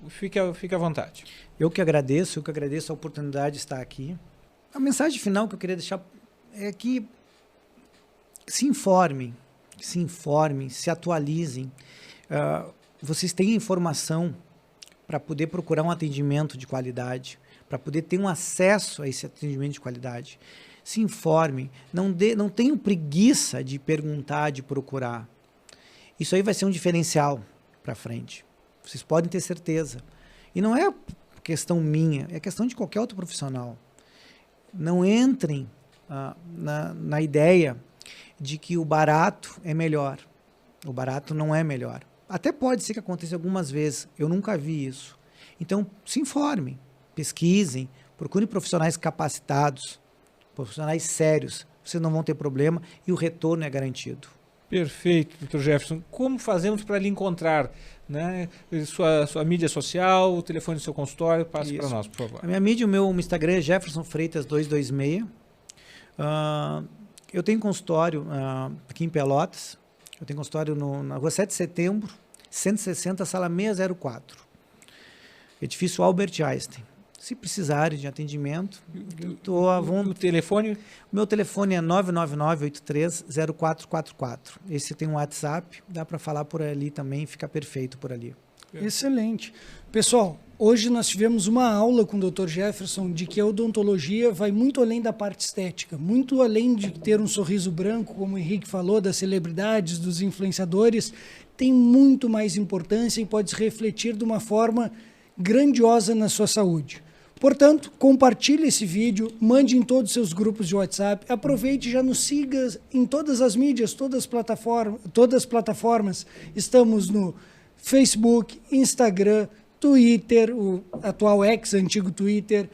S1: Fique à vontade.
S3: Eu que agradeço a oportunidade de estar aqui. A mensagem final que eu queria deixar é que se informem, se atualizem. Vocês têm informação para poder procurar um atendimento de qualidade, para poder ter um acesso a esse atendimento de qualidade. Se informem, não tenham preguiça de perguntar, de procurar. Isso aí vai ser um diferencial para frente. Vocês podem ter certeza. E não é questão minha, é questão de qualquer outro profissional. Não entrem na ideia de que o barato é melhor. O barato não é melhor. Até pode ser que aconteça algumas vezes. Eu nunca vi isso. Então, se informem, pesquisem, procurem profissionais capacitados, profissionais sérios. Vocês não vão ter problema e o retorno é garantido. Perfeito, Dr. Jefferson. Como fazemos para lhe encontrar? Né? Sua mídia social, o telefone do seu consultório, passe para nós, por favor. A minha mídia, o meu Instagram é Jefferson Freitas 226. Eu tenho consultório aqui em Pelotas. Eu tenho consultório na rua 7 de setembro, 160, sala 604. Edifício Albert Einstein. Se precisarem de atendimento, estou à vontade. O telefone? O meu telefone é 999-830444. Esse tem um WhatsApp, dá para falar por ali também, fica perfeito por ali.
S2: Excelente. Pessoal, hoje nós tivemos uma aula com o Dr. Jefferson de que a odontologia vai muito além da parte estética, muito além de ter um sorriso branco, como o Henrique falou, das celebridades, dos influenciadores, tem muito mais importância e pode se refletir de uma forma grandiosa na sua saúde. Portanto, compartilhe esse vídeo, mande em todos os seus grupos de WhatsApp, aproveite e já nos siga em todas as mídias, todas as plataformas. Estamos no Facebook, Instagram, Twitter, o atual X, antigo Twitter,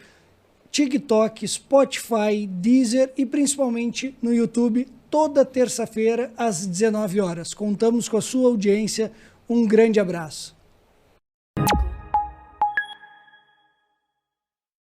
S2: TikTok, Spotify, Deezer e principalmente no YouTube, toda terça-feira às 19 horas. Contamos com a sua audiência. Um grande abraço.